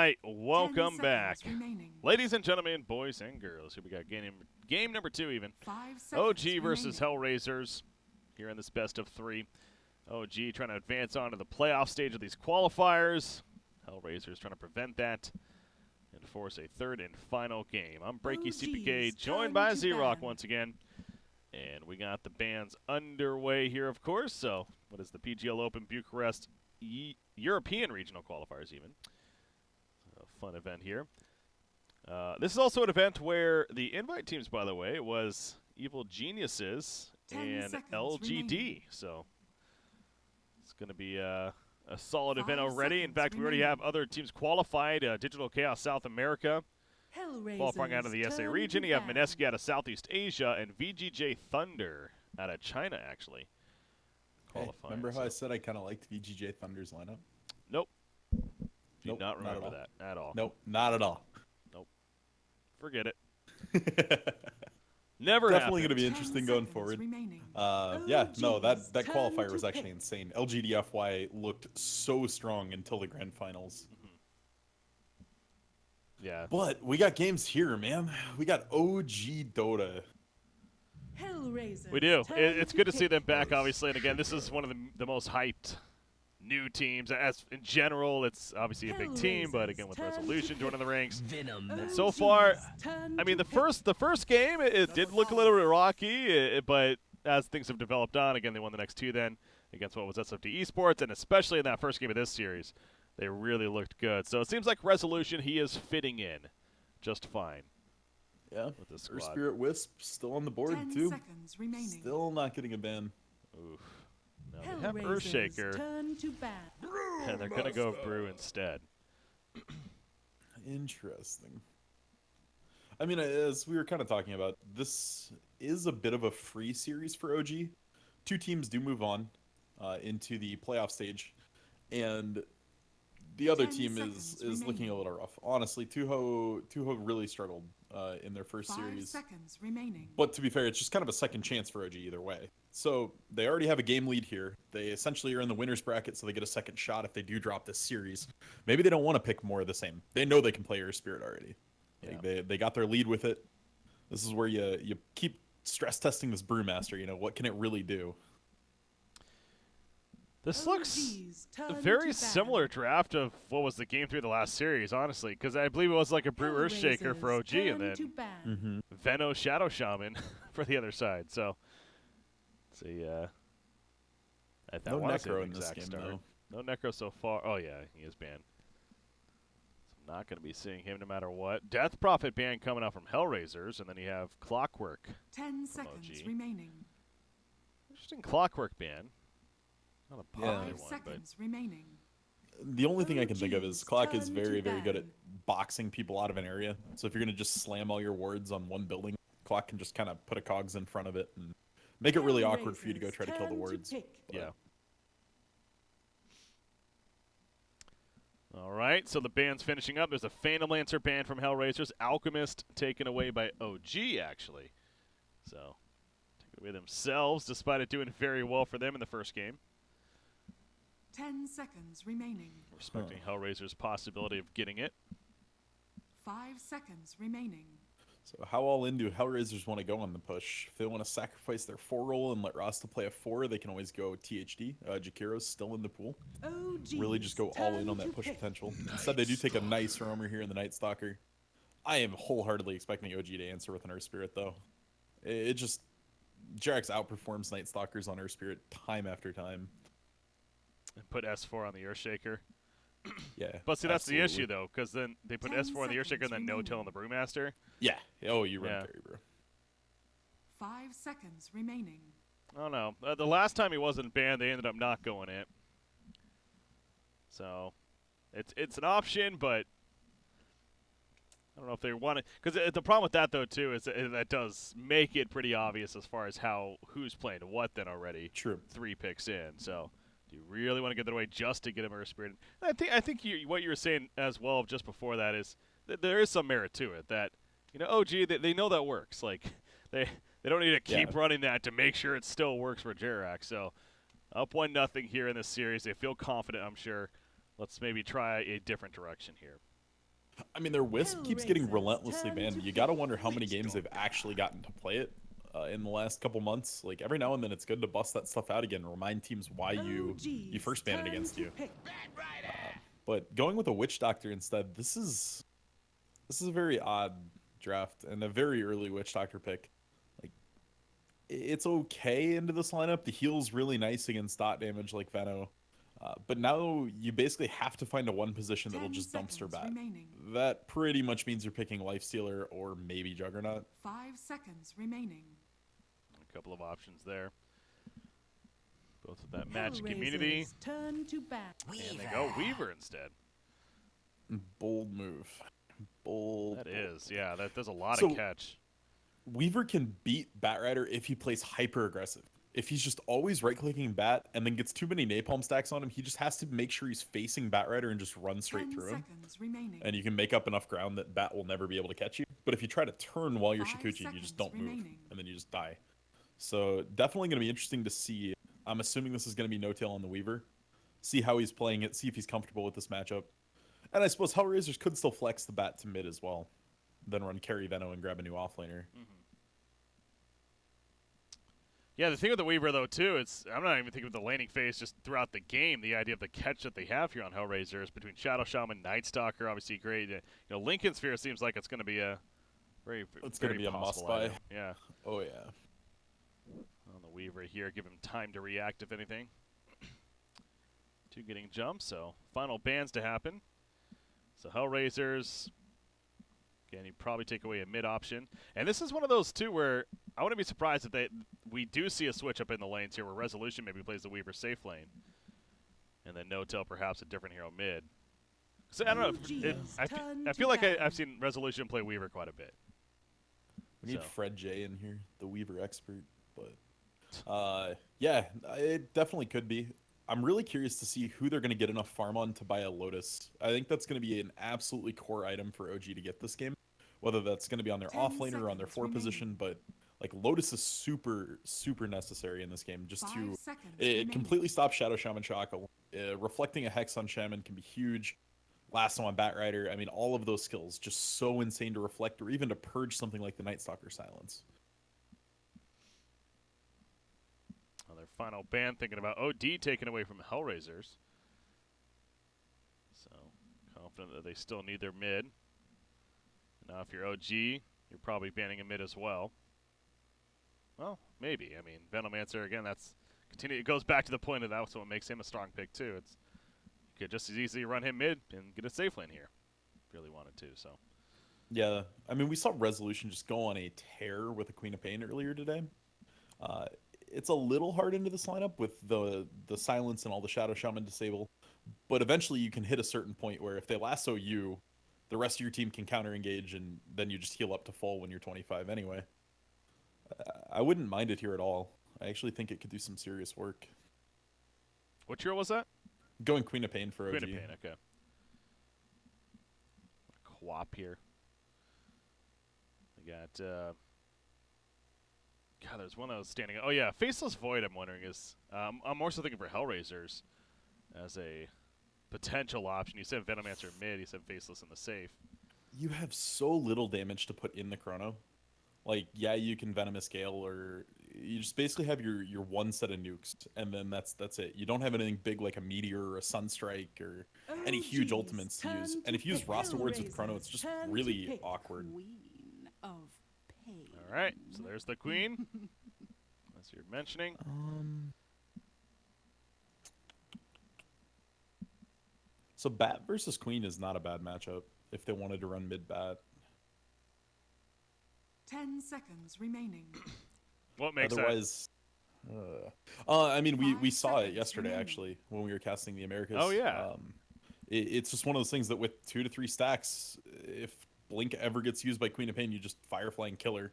right, welcome back. Ladies and gentlemen, boys and girls, here we got game number 2 even. OG versus HellRaisers here in this best of 3. OG trying to advance on to the playoff stage of these qualifiers. HellRaisers trying to prevent that and force a third and final game. I'm Breaky CPK, joined by Z-Rock once again. And we got the bands underway here, of course. So, what is the PGL Open Bucharest European Regional Qualifiers even? A fun event here. This is also an event where the invite teams, by the way, was Evil Geniuses and LGD. Remaining. So, it's going to be a solid event already. In fact, we already have other teams qualified. Digital Chaos South America. Qualifying out of the SA region, you have Mineski out of Southeast Asia and VGJ Thunder out of China, actually. Hey, remember how I said I kind of liked VGJ Thunder's lineup? Nope. Do not remember that at all. Nope, not at all. Nope. Forget it. Never Definitely going to be interesting going forward. Yeah, no, that qualifier was actually insane. LGDFY looked so strong until the grand finals. Yeah. But we got games here, man. We got OG Dota. HellRaisers. We do. It's good to see them back, obviously. And again, this is one of the most hyped new teams. As in general, it's obviously a big team, but again, with Resolution joining the ranks. And so far, I mean, the first game, it did look a little bit rocky, but as things have developed on, again, they won the next 2 then against what was SFD Esports, and especially in that first game of this series. They really looked good. So it seems like Resolution, he is fitting in just fine. Yeah. With the Spirit Wisp still on the board, too. Still not getting a ban. Oof. No, they have Earthshaker. And they're going to go Brew instead. Interesting. I mean, as we were kind of talking about, this is a bit of a free series for OG. 2 teams do move on into the playoff stage. And the other team is looking a little rough. Honestly, Tuho really struggled in their first series. 5 seconds remaining. But to be fair, it's just kind of a second chance for OG either way. So they already have a game lead here. They essentially are in the winner's bracket, so they get a second shot if they do drop this series. Maybe they don't want to pick more of the same. They know they can play Air Spirit already. Yeah. They got their lead with it. This is where you keep stress testing this Brewmaster. You know, what can it really do? This looks a very similar draft of what was the game 3 of the last series, honestly, because I believe it was like a Brew Earthshaker for OG and then Veno Shadow Shaman for the other side. So, let's see. No Necro in this game, though. No Necro so far. Oh, yeah, he is banned. So I'm not going to be seeing him no matter what. Death Prophet ban coming out from HellRaisers, and then you have Clockwork 10 seconds remaining. Interesting Clockwork ban. Not a popular 5 one, seconds but remaining. The only thing I can think of is Clock is very, very good at boxing people out of an area. So if you're going to just slam all your wards on one building, Clock can just kind of put a cogs in front of it and make it really awkward for you to go try to kill the wards. Yeah. All right, so the band's finishing up. There's a Phantom Lancer ban from HellRaisers. Alchemist taken away by OG, actually. So, take it away themselves, despite it doing very well for them in the first game. 10 seconds remaining. Respecting HellRaisers' possibility of getting it. 5 seconds remaining. So how all in do HellRaisers want to go on the push? If they want to sacrifice their 4 roll and let Rasta play a 4, they can always go THD. Jakiro's still in the pool. Really just go all in on that push potential. Instead, they do take a nice roamer here in the Night Stalker. I am wholeheartedly expecting OG to answer with an Earth Spirit, though. It just... Jerax outperforms Night Stalkers on Earth Spirit time after time. And put S4 on the Earthshaker. Yeah. But see, that's the issue, though, because then they put S4 on the Earthshaker and then no-till on the Brewmaster. Yeah. Oh, you run carry, bro. 5 seconds remaining. I don't know. The last time he wasn't banned, they ended up not going it. So, it's an option, but I don't know if they want it. Because the problem with that, though, too, is that does make it pretty obvious as far as who's playing what then already. True. 3 picks in, so... Do you really want to get that away just to get him Earth Spirit? I think what you were saying as well just before that is that there is some merit to it. That OG they know that works. Like they don't need to keep running that to make sure it still works for Jerax. So up 1-0 here in this series. They feel confident, I'm sure. Let's maybe try a different direction here. I mean, their Wisp keeps getting relentlessly banned. You gotta wonder how many games they've actually gotten to play it in the last couple months. Like, every now and then it's good to bust that stuff out again and remind teams why you first banned it against you. But going with a Witch Doctor instead, this is a very odd draft and a very early Witch Doctor pick. Like, it's okay into this lineup. The heal's really nice against dot damage like Veno. But now you basically have to find a one position that'll just dumpster bat. That pretty much means you're picking Lifestealer or maybe Juggernaut. 5 seconds remaining. A couple of options there. Both with that magic immunity. Turn to bat. And they go Weaver instead. Bold move. Bold. That is, yeah, that does a lot of catch. Weaver can beat Batrider if he plays hyper aggressive. If he's just always right-clicking Bat and then gets too many napalm stacks on him, he just has to make sure he's facing Batrider and just run straight through him. And you can make up enough ground that Bat will never be able to catch you. But if you try to turn while you're Shikuchi, you just don't move, and then you just die. So definitely going to be interesting to see. I'm assuming this is going to be no-tail on the Weaver. See how he's playing it, see if he's comfortable with this matchup. And I suppose HellRaisers could still flex the Bat to mid as well. Then run carry Veno and grab a new offlaner. Yeah, the thing with the Weaver, though, too, I'm not even thinking of the laning phase just throughout the game. The idea of the catch that they have here on HellRaisers between Shadow Shaman, Night Stalker, obviously great. Lincoln Sphere seems like it's going to be a very must-buy. Yeah. Oh, yeah. On the Weaver here, give him time to react, if anything. Two getting jumps, so final bans to happen. So HellRaisers, again, you probably take away a mid option. And this is one of those, too, where I wouldn't be surprised if we do see a switch up in the lanes here where Resolution maybe plays the Weaver safe lane. And then No-Tail perhaps a different hero mid. So I don't know. I feel like I've seen Resolution play Weaver quite a bit. We need Fred J in here, the Weaver expert. But yeah, it definitely could be. I'm really curious to see who they're going to get enough farm on to buy a Lotus. I think that's going to be an absolutely core item for OG to get this game. Whether that's going to be on their offlaner or on their 4 position, but like Lotus is super, super necessary in this game just to it completely stops Shadow Shaman Shackle. Reflecting a Hex on Shaman can be huge. Lasso on Batrider. I mean, all of those skills just so insane to reflect or even to purge something like the Night Stalker Silence. Their final ban, thinking about OD taken away from HellRaisers. So, confident that they still need their mid. Now, if you're OG, you're probably banning a mid as well. Well, maybe. I mean, Venomancer, again, it goes back to the point of that's what makes him a strong pick, too. You could just as easily run him mid and get a safe lane here, if you really wanted to, so. Yeah, I mean, we saw Resolution just go on a tear with the Queen of Pain earlier today. It's a little hard into this lineup with the silence and all the Shadow Shaman disable, but eventually you can hit a certain point where if they lasso you, the rest of your team can counter engage, and then you just heal up to full when you're 25 anyway. I wouldn't mind it here at all. I actually think it could do some serious work. What hero was that? Going Queen of Pain for OG. Queen of Pain, okay. Quap here. We got God, there's one that was standing out. Oh, yeah, Faceless Void, I'm wondering, is... I'm more so thinking for HellRaisers as a potential option. You said Venomancer mid, you said Faceless in the safe. You have so little damage to put in the Chrono. Like, yeah, you can Venomous Gale, or you just basically have your one set of nukes, and then that's it. You don't have anything big like a Meteor or a Sunstrike or any huge ultimates to use. And if you use roster words with Chrono, it's just really awkward. All right, so there's the Queen, as you're mentioning. So Bat versus Queen is not a bad matchup if they wanted to run mid-Bat. 10 seconds remaining. What makes Otherwise, I mean, we saw it yesterday, actually, when we were casting the Americas. Oh, yeah. It's just one of those things that with 2 to 3 stacks, if Blink ever gets used by Queen of Pain, you just Firefly and kill her.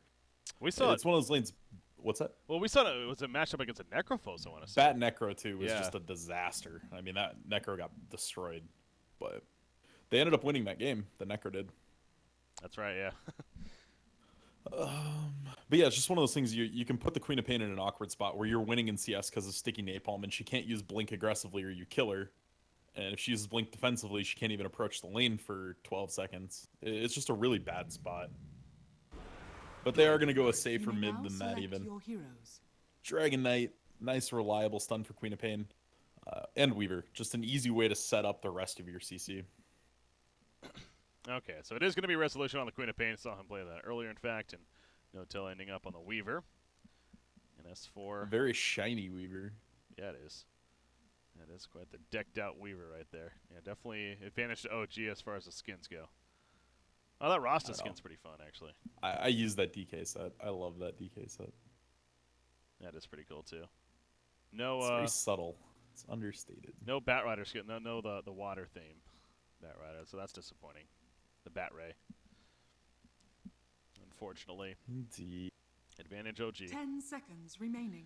We saw it's one of those lanes. What's that? Well, we saw it was a matchup against a Necrophos, I want to say. Bat Necro, too, was just a disaster. I mean, that Necro got destroyed. But they ended up winning that game. The Necro did. That's right, yeah. But yeah, it's just one of those things you can put the Queen of Pain in an awkward spot where you're winning in CS because of sticky napalm and she can't use Blink aggressively or you kill her. And if she uses Blink defensively, she can't even approach the lane for 12 seconds. It's just a really bad spot. But they are going to go a safer mid than that even. Dragon Knight, nice reliable stun for Queen of Pain. And Weaver, just an easy way to set up the rest of your CC. Okay, so it is going to be resolution on the Queen of Pain. Saw him play that earlier, in fact, and no-till ending up on the Weaver. And S4. A very shiny Weaver. Yeah, it is. That is quite the decked-out Weaver right there. Yeah, definitely advantage to OG as far as the skins go. Oh, that Rasta skin's pretty fun, actually. I use that DK set. I love that DK set. That is pretty cool, too. No, it's very subtle. It's understated. No Bat Rider skin. No, the water theme. Bat Rider, so that's disappointing. The Bat Ray. Unfortunately. Indeed. Advantage OG. 10 seconds remaining.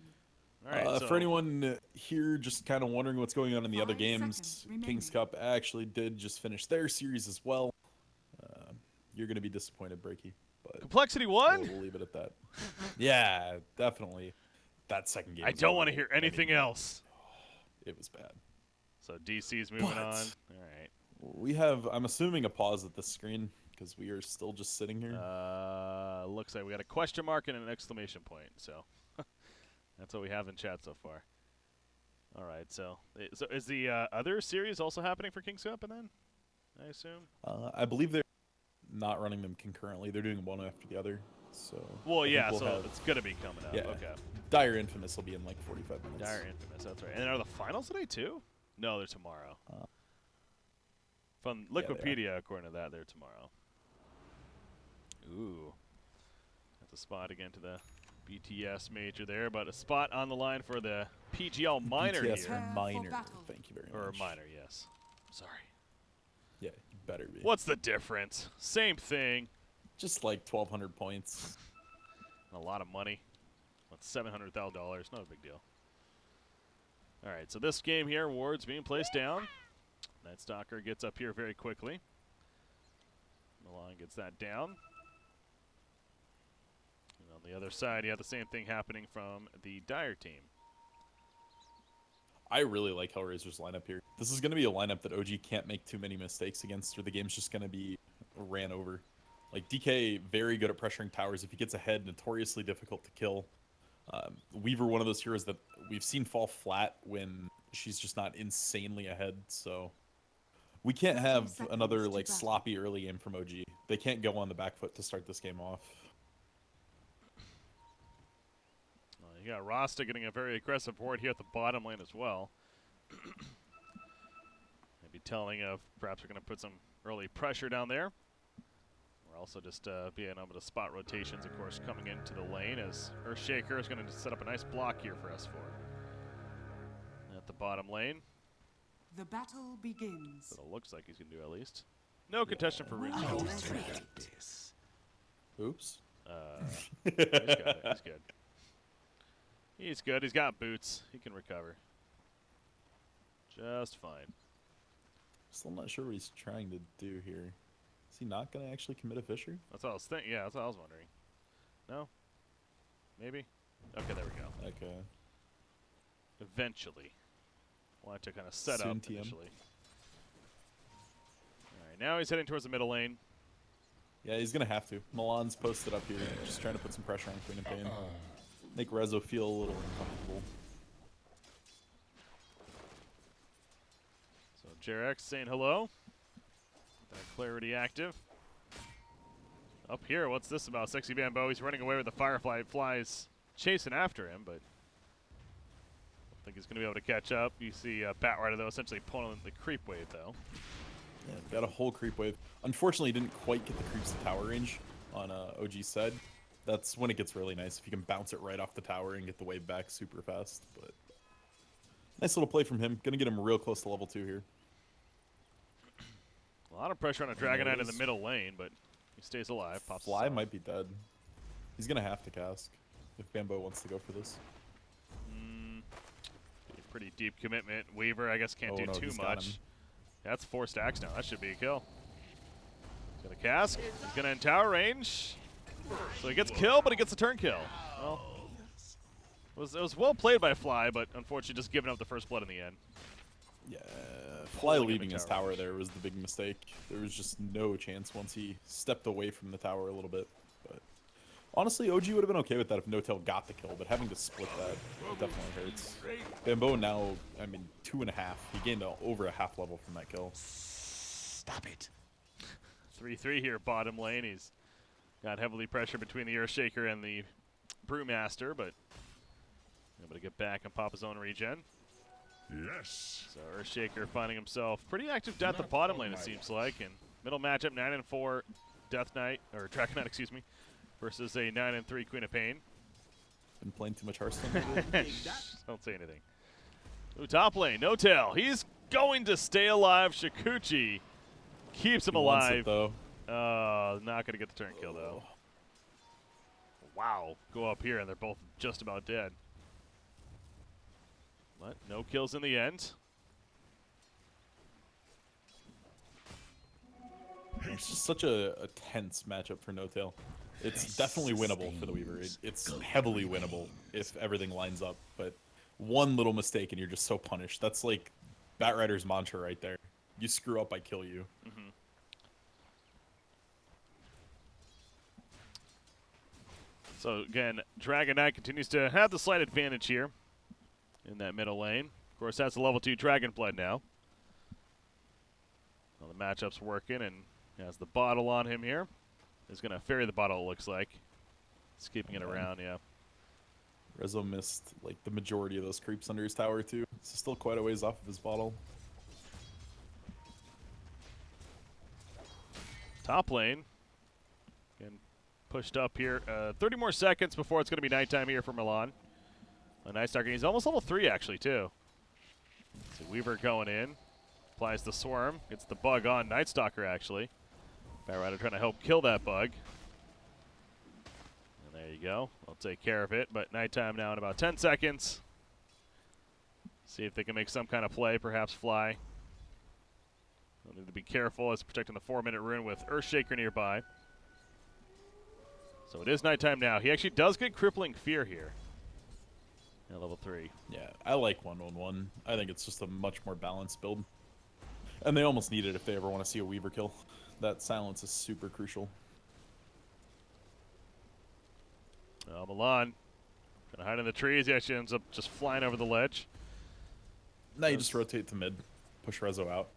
All right, so for anyone here just kind of wondering what's going on in the other games, King's Cup actually did just finish their series as well. You're going to be disappointed, Breaky. But Complexity won? We'll leave it at that. Yeah, definitely. That second game. I don't want to hear anything else. It was bad. So DC's moving on. All right. We have, I'm assuming, a pause at the screen because we are still just sitting here. Looks like we got a question mark and an exclamation point. So that's what we have in chat so far. All right. So is the other series also happening for King's Cup, and then I assume? I believe they're not running them concurrently. They're doing one after the other. So. Well, yeah. So it's gonna be coming up. Yeah. Okay. Dire Infamous will be in like 45 minutes. Dire Infamous. That's right. And are the finals today too? No, they're tomorrow. From Liquipedia, according to that, they're tomorrow. Ooh. That's a spot again to the BTS major there, but a spot on the line for the PGL minor BTS here. minor. Thank you very much. Or minor, yes. Sorry. Yeah, you better be. What's the difference? Same thing. Just like 1,200 points. And a lot of money. That's $700,000. Not a big deal. All right, so this game here, wards being placed down. Night Stalker gets up here very quickly. Milan gets that down. And on the other side, you have the same thing happening from the Dire team. I really like HellRaisers' lineup here. This is going to be a lineup that OG can't make too many mistakes against, or the game's just going to be ran over. Like, DK, very good at pressuring towers. If he gets ahead, notoriously difficult to kill. Weaver, one of those heroes that we've seen fall flat when she's just not insanely ahead, so we can't have another like sloppy early game from OG. They can't go on the back foot to start this game off. You got Rasta getting a very aggressive ward here at the bottom lane as well. Maybe telling of perhaps we're going to put some early pressure down there. We're also just being able to spot rotations, of course, coming into the lane as Earthshaker is going to set up a nice block here for S4. At the bottom lane. The battle begins. So it looks like he's going to do at least. No contestant for Rich. Oops. He's got it. He's good. He's good. He's got boots. He can recover. Just fine. Still not sure what he's trying to do here. Is he not going to actually commit a Fisher? That's what I was thinking. Yeah, that's what I was wondering. No? Maybe? Okay, there we go. Okay. Eventually. Wanted to kind of set Soon up TM. initially. All right, now he's heading towards the middle lane. Yeah, he's going to have to. Milan's posted up here, just trying to put some pressure on Queen of Pain. Make Rezo feel a little uncomfortable. So Jarex saying hello. That clarity active. Up here, what's this about? Sexy Bamboo, he's running away with the Firefly. Flies chasing after him, but I don't think he's going to be able to catch up. You see Bat Rider, though, essentially pulling the creep wave, though. Yeah, got a whole creep wave. Unfortunately, didn't quite get the creeps to tower range on OG's side. That's when it gets really nice, if you can bounce it right off the tower and get the wave back super fast. But nice little play from him. Gonna get him real close to level 2 here. A lot of pressure on a Dragon Knight in the middle lane, but he stays alive. Pops Fly out. might be dead. He's gonna have to cask if Bambo wants to go for this. Pretty deep commitment. Weaver, I guess, can't do too much. That's 4 stacks now. That should be a kill. He's gonna cask. He's gonna in tower range. So he gets killed, but he gets a turn kill. Well, it was well played by Fly, but unfortunately just giving up the first blood in the end. Yeah, Fly pulling in leaving the his tower there was the big mistake. There was just no chance once he stepped away from the tower a little bit. But honestly, OG would have been okay with that if No Tail got the kill, but having to split that definitely hurts. Bamboo now, I mean, 2.5. He gained over a half level from that kill. Stop it. 3-3 here, bottom lane. He's got heavily pressure between the Earthshaker and the Brewmaster, but able to get back and pop his own regen. Yes. So Earthshaker finding himself pretty active at the bottom lane, it seems like. And middle matchup, 9-4 Death Knight, or Dragon Knight, excuse me, versus a 9-3 Queen of Pain. Been playing too much Hearthstone. Don't say anything. Ooh, top lane, No Tail. He's going to stay alive. Shikuchi keeps him alive. Though. Not going to get the turn kill, though. Wow. Go up here, and they're both just about dead. But no kills in the end. It's just such a tense matchup for No Tail. It's definitely winnable for the Weaver. It's heavily winnable if everything lines up. But one little mistake and you're just so punished. That's like Batrider's mantra right there. You screw up, I kill you. Mm-hmm. So again, Dragon Knight continues to have the slight advantage here in that middle lane. Of course, that's a level 2 Dragonblood now. Well, the matchup's working, and has the bottle on him here. He's going to ferry the bottle, it looks like. He's keeping it around, yeah. Rezo missed like the majority of those creeps under his tower too. It's still quite a ways off of his bottle. Top lane. Again, pushed up here. 30 more seconds before it's going to be nighttime here for Milan. A Night Stalker. He's almost level 3 actually too. So Weaver going in. Applies the Swarm. Gets the bug on Night Stalker actually. Batrider trying to help kill that bug. And there you go. I'll take care of it. But nighttime now in about 10 seconds. See if they can make some kind of play. Perhaps fly. They'll need to be careful as protecting the 4-minute rune with Earthshaker nearby. So it is nighttime now. He actually does get Crippling Fear here. At level 3. Yeah, I like 1-1-1. I think it's just a much more balanced build. And they almost need it if they ever want to see a Weaver kill. That silence is super crucial. Milan gonna hide in the trees. He actually ends up just flying over the ledge. Now you just rotate to mid, push Rezo out.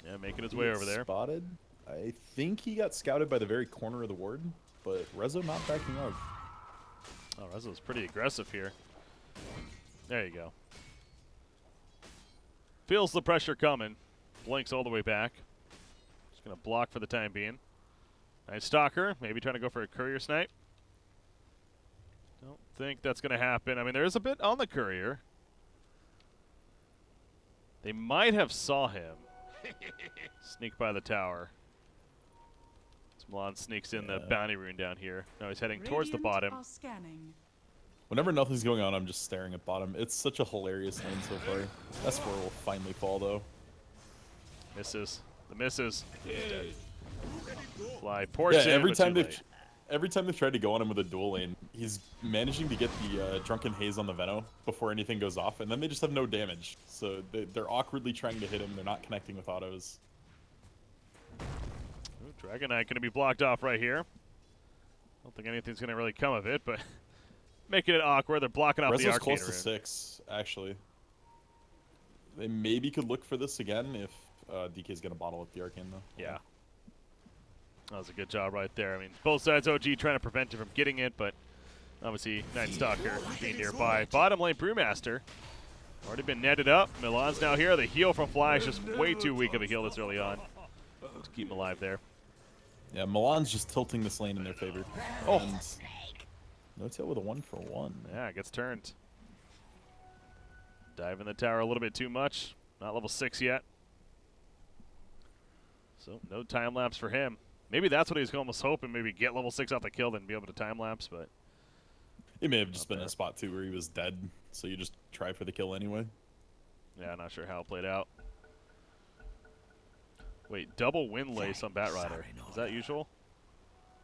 Yeah, making his way over there. Spotted. I think he got scouted by the very corner of the ward, but Rezo not backing up. Oh, Rezo's pretty aggressive here. There you go. Feels the pressure coming. Blinks all the way back. Just going to block for the time being. Nice Stalker. Maybe trying to go for a Courier Snipe. Don't think that's going to happen. I mean, there is a bit on the Courier. They might have saw him. Sneak by the tower. Milan sneaks in the bounty rune down here. Now he's heading towards the bottom. Whenever nothing's going on, I'm just staring at bottom. It's such a hilarious lane so far. S4 will finally fall, though. Misses. The misses. Fly portion. Yeah, every time they've tried to go on him with a dual lane, he's managing to get the Drunken Haze on the Veno before anything goes off, and then they just have no damage. So they're awkwardly trying to hit him. They're not connecting with autos. Ooh, Dragon Knight going to be blocked off right here. Don't think anything's going to really come of it, but making it awkward. They're blocking off the Rezo's Arcane close to Rune. 6, actually. They maybe could look for this again if DK's going to bottle up the Arcane, though. Yeah. That was a good job right there. I mean, both sides OG trying to prevent him from getting it, but obviously Night Stalker being nearby. Bottom lane Brewmaster. Already been netted up. Milan's now here. The heal from Fly is just way too weak of a heal this early on. To keep him alive there. Yeah, Milan's just tilting this lane in their favor. Oh. And No Tail with a 1-for-1. Yeah, it gets turned. Dive in the tower a little bit too much. Not level 6 yet. So no time lapse for him. Maybe that's what he's almost hoping. Maybe get level 6 off the kill, then be able to time lapse. But it may have just been a spot too where he was dead, so you just try for the kill anyway. Yeah, not sure how it played out. Wait, double wind lace on Batrider. Is that usual?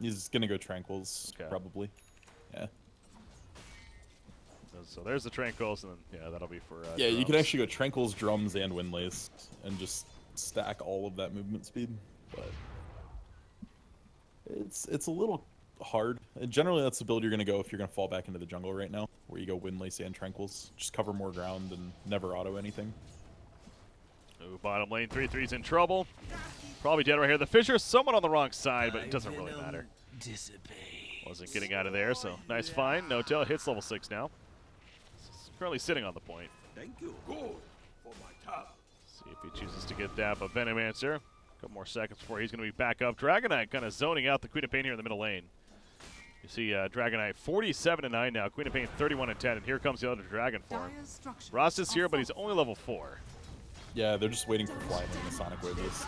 He's gonna go Tranquils, probably. Yeah. So there's the Tranquils, and then, yeah, that'll be for Yeah, you can drums. actually go Tranquils, Drums, and Windlace, and just stack all of that movement speed. But it's a little hard. And generally, that's the build you're going to go if you're going to fall back into the jungle right now, where you go Windlace and Tranquils. Just cover more ground and never auto anything. Ooh, bottom lane, 3-3's in trouble. Probably dead right here. The Fisher's somewhat on the wrong side, but it doesn't really matter. Wasn't getting out of there, so nice find. No tail hits level 6 now. Currently sitting on the point. Thank you. Good for my top. See if he chooses to get that, but Venomancer, a couple more seconds before he's going to be back up. Dragonite kind of zoning out the Queen of Pain here in the middle lane. You see Dragonite 47-9 now, Queen of Pain 31-10, and here comes the other Dragon form. Ross is here, but he's only level 4. Yeah, they're just waiting for flying in the Sonic Wave is.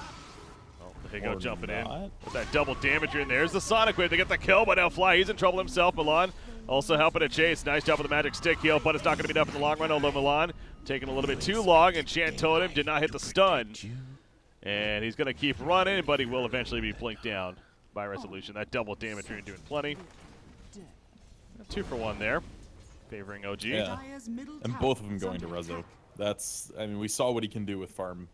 Oh, there you go, Or jumping in. not. With that double damage in there's the Sonic Wave. They get the kill, but now Fly, he's in trouble himself. Milan also helping to chase. Nice job with the magic stick heal, but it's not going to be enough in the long run. Although Milan taking a little bit too long, and Chant Totem did not hit the stun. And he's going to keep running, but he will eventually be blinked down by Resolution. That double damage rune doing plenty. 2 for 1 there, favoring OG. Yeah, and both of them going to Rezo. That's, I mean, we saw what he can do with farm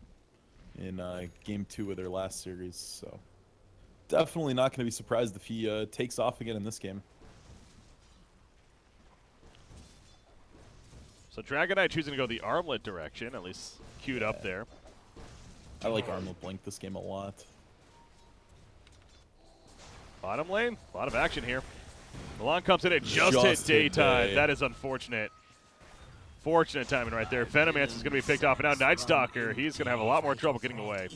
in game 2 of their last series, so definitely not going to be surprised if he takes off again in this game. So Dragonite choosing to go the Armlet direction, at least queued up there. I like Armlet Blink this game a lot. Bottom lane, a lot of action here. Milan comes in at just hit Just hit daytime. day. That is unfortunate. Fortunate timing right there. Venomancer is going to be picked off, and now Nightstalker, he's going to have a lot more trouble getting away.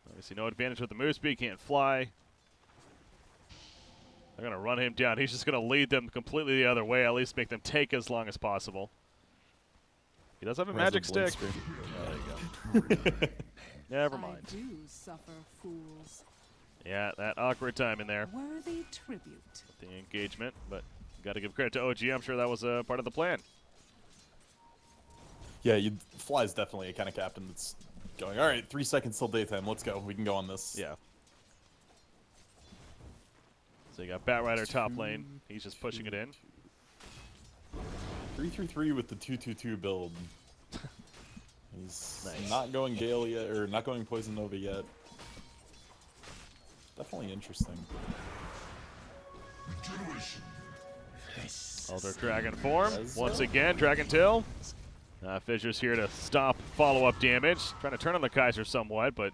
Obviously no advantage with the move speed, can't fly. They're going to run him down. He's just going to lead them completely the other way, at least make them take as long as possible. He does have a magic stick. Never mind. I do suffer, fools. Yeah, that awkward time in there. Worthy tribute. The engagement, but got to give credit to OG. I'm sure that was a part of the plan. Yeah, Fly's definitely a kind of captain that's going, all right, 3 seconds till daytime, let's go, we can go on this. Yeah. So you got Batrider top lane. He's just pushing it in. 3-3-3 with the 2-2-2 build. He's not going Gale yet, or not going Poison Nova yet. Definitely interesting. Elder Dragon form. Rezo. Once again, Dragon Tail. Fissure's here to stop follow-up damage. Trying to turn on the Kaiser somewhat, but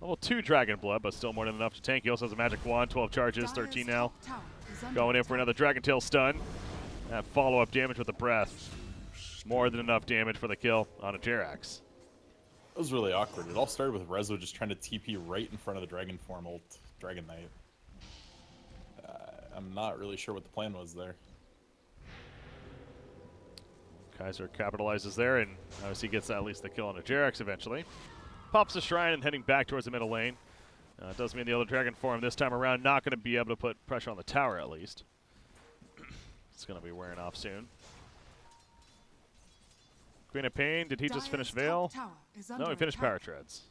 level 2 Dragon Blood, but still more than enough to tank. He also has a Magic Wand, 12 charges, 13 now. Going in for another Dragon Tail stun. That follow-up damage with the breath. More than enough damage for the kill on a Jerax. It was really awkward. It all started with Rezo just trying to TP right in front of the Dragon form ult Dragon Knight. I'm not really sure what the plan was there. Kaiser capitalizes there, and obviously gets at least the kill on a Jerax eventually. Pops the Shrine and heading back towards the middle lane. Does mean the other Dragon form this time around not going to be able to put pressure on the tower at least. It's going to be wearing off soon. Queen of Pain, did he just finish Veil? No, he finished Power Treads.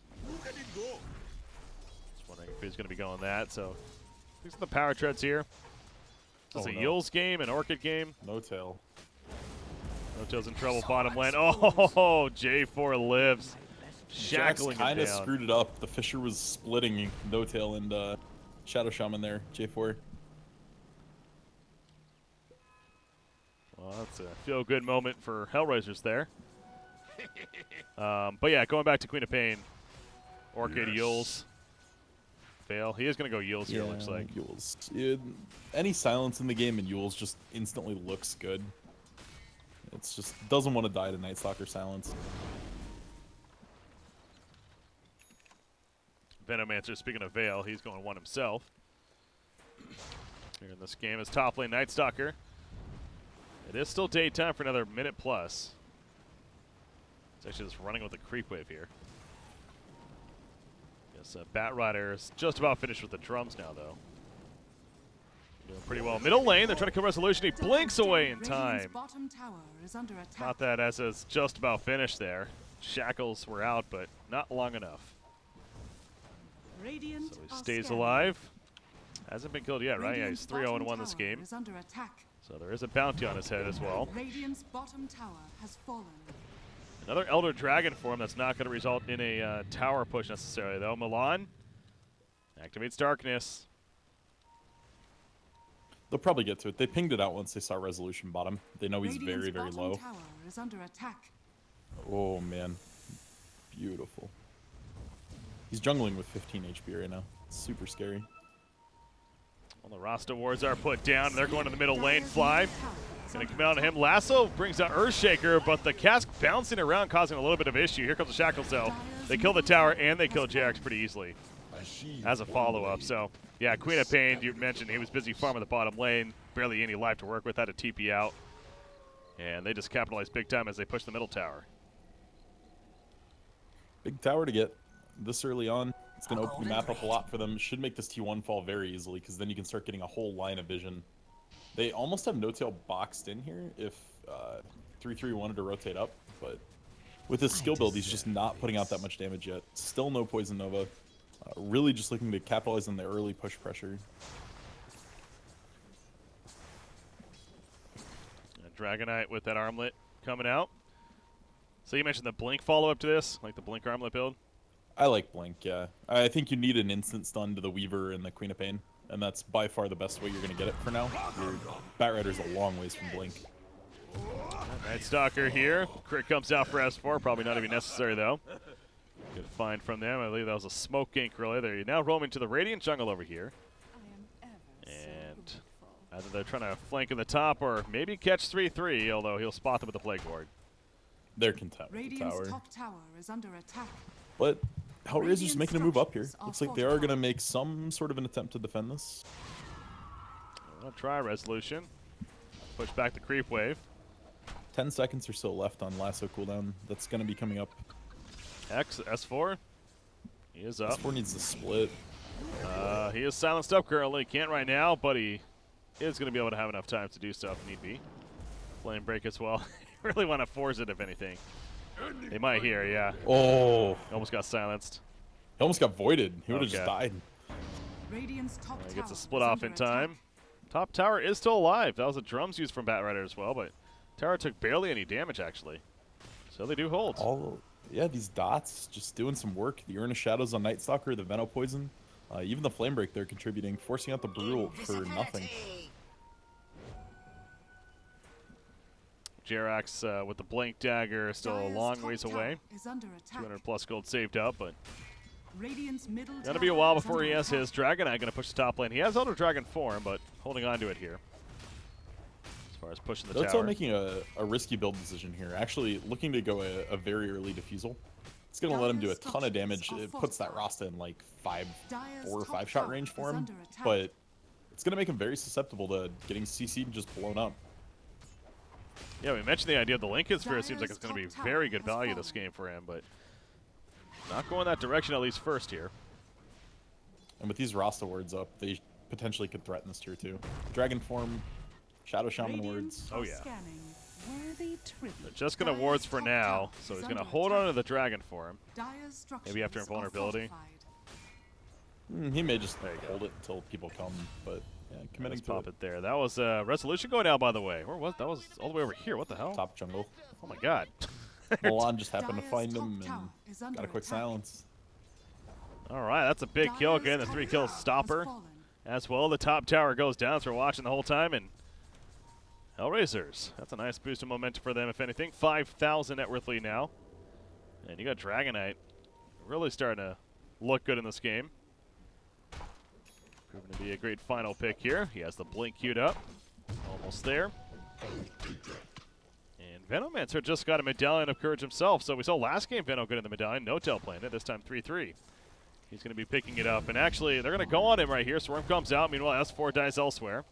Just wondering if he's going to be going that, so these are the Power Treads here. It's a Yule's game, an Orchid game. No tail. No Tail's in trouble, bottom lane. Oh, J4 lives. Shackling him kind of down. screwed it up. The Fisher was splitting No Tail and Shadow Shaman there, J4. Well, that's a feel-good moment for HellRaisers there. But yeah, going back to Queen of Pain. Orchid, Yules. Fail. He is going to go Yules here, looks like. Yules. Any silence in the game and Yules just instantly looks good. It's just doesn't want to die to Night Stalker silence. Venomancer, speaking of Veil, he's going one himself. Here in this game is top lane Night Stalker. It is still daytime for another minute plus. It's actually just running with the creep wave here. Yes, Batrider is just about finished with the drums now, though. Doing pretty well. Middle lane, they're trying to kill Resolution. He blinks away in time. Not that as is just about finished there. Shackles were out, but not long enough. So he stays alive. Hasn't been killed yet, right? Yeah, he's 3-0-1 this game. So So there is a bounty on his head as well. Radiant's bottom tower has fallen. Another Elder Dragon form that's not going to result in a tower push necessarily, though. Milan activates Darkness. They'll probably get to it. They pinged it out once they saw Resolution bottom. They know he's very, very low. Tower is under attack. Oh, man. Beautiful. He's jungling with 15 HP right now. Super scary. Well, the Rasta wards are put down. They're going to the middle lane. Fly. Going to come out on him. Lasso brings down Earthshaker, but the cask bouncing around, causing a little bit of issue. Here comes the Shackle Cell. They kill the tower, and they kill JRX pretty easily as a follow-up. So, yeah, Queen of Pain, you mentioned he was busy farming the bottom lane. Barely any life to work with. Had to TP out. And they just capitalized big time as they push the middle tower. Big tower to get this early on. It's going to open the map up a lot for them. Should make this T1 fall very easily, because then you can start getting a whole line of vision. They almost have no-tail boxed in here if 3-3 wanted to rotate up, but with his skill build, he's just not putting out that much damage yet. Still no Poison Nova. Really just looking to capitalize on the early push pressure. Dragonite with that armlet coming out. So you mentioned the Blink follow-up to this, like the Blink armlet build? I like Blink, yeah. I think you need an instant stun to the Weaver and the Queen of Pain, and that's by far the best way you're going to get it for now. Your Batrider's a long ways from Blink. Night Stalker here. Crit comes out for S4, probably not even necessary though. Good find from them. I believe that was a smoke gank earlier. They're now roaming to the Radiant jungle over here. And either they're trying to flank in the top or maybe catch 3-3, although he'll spot them with the Plague Ward. They're content with the Radiant's tower. top tower is under attack. But HellRaisers Radiant's making a move up here. structures are Looks like they are going to make some sort of an attempt to defend this. I'll try Resolution. Push back the creep wave. 10 seconds or so left on Lasso cooldown. That's going to be coming up. S4. He is up. S4 needs to split. He is silenced up currently. Can't right now, but he is going to be able to have enough time to do so if need be. Flame break as well. Really want to force it if anything. They might hear, yeah. Oh. Almost got silenced. He almost got voided. He would have Okay. just died. Radiant's top He tower gets a split is off under in time. attack. Top tower is still alive. That was a drums used from Batrider as well, but tower took barely any damage actually. So they do hold. Yeah, these dots just doing some work. The Urn of Shadows on Night Stalker, the Veno Poison, even the Flame Break they're contributing, forcing out the Brutal for nothing. Jerax with the Blink Dagger still a Dire's long top ways tower away. is under attack. 200 plus gold saved up, but Radiant's middle gonna be a tower while is before he under has attack. his Dragonite gonna push the top lane. He has Elder Dragon form, but holding on to it here. As far as pushing the That's tower. all making a risky build decision here. Actually looking to go a very early defusal. It's going to let him do a ton of damage. It puts that Rasta in like 4 or 5 shot range for him, but it's going to make him very susceptible to getting CC'd and just blown up. Yeah, we mentioned the idea of the Lincoln Sphere. It seems like it's going to be very good value this game for him, but not going that direction at least first here. And with these Rasta wards up, they potentially could threaten this tier 2. Dragon form, Shadow Shaman wards. Oh, yeah. Scanning. Worthy tribute. They're just going to wards for now, so he's going to hold on to the Dragon form. Dire's Maybe after structures are invulnerability. fortified. He may just There you go. hold it until people come, but yeah, committing Let's to pop it. it there. That was Resolution going down, by the way. Where was that? Was all the way over here. What the hell? Top jungle. Oh my god. Milan just happened to Dire's find top him tower is and under got a quick attack. silence. All right, that's a big kill again. The Dire's 3 top kill tower has stopper fallen. as well. The top tower goes down, so we're watching the whole time. And HellRaisers, that's a nice boost of momentum for them, if anything. 5,000 net worth lead now. And you got Dragonite really starting to look good in this game. Proving to be a great final pick here. He has the blink queued up. Almost there. And Venomancer just got a Medallion of Courage himself. So we saw last game Veno getting the Medallion. No-tail playing it. This time 3-3. He's going to be picking it up. And actually, they're going to go on him right here. Swarm comes out. Meanwhile, S4 dies elsewhere.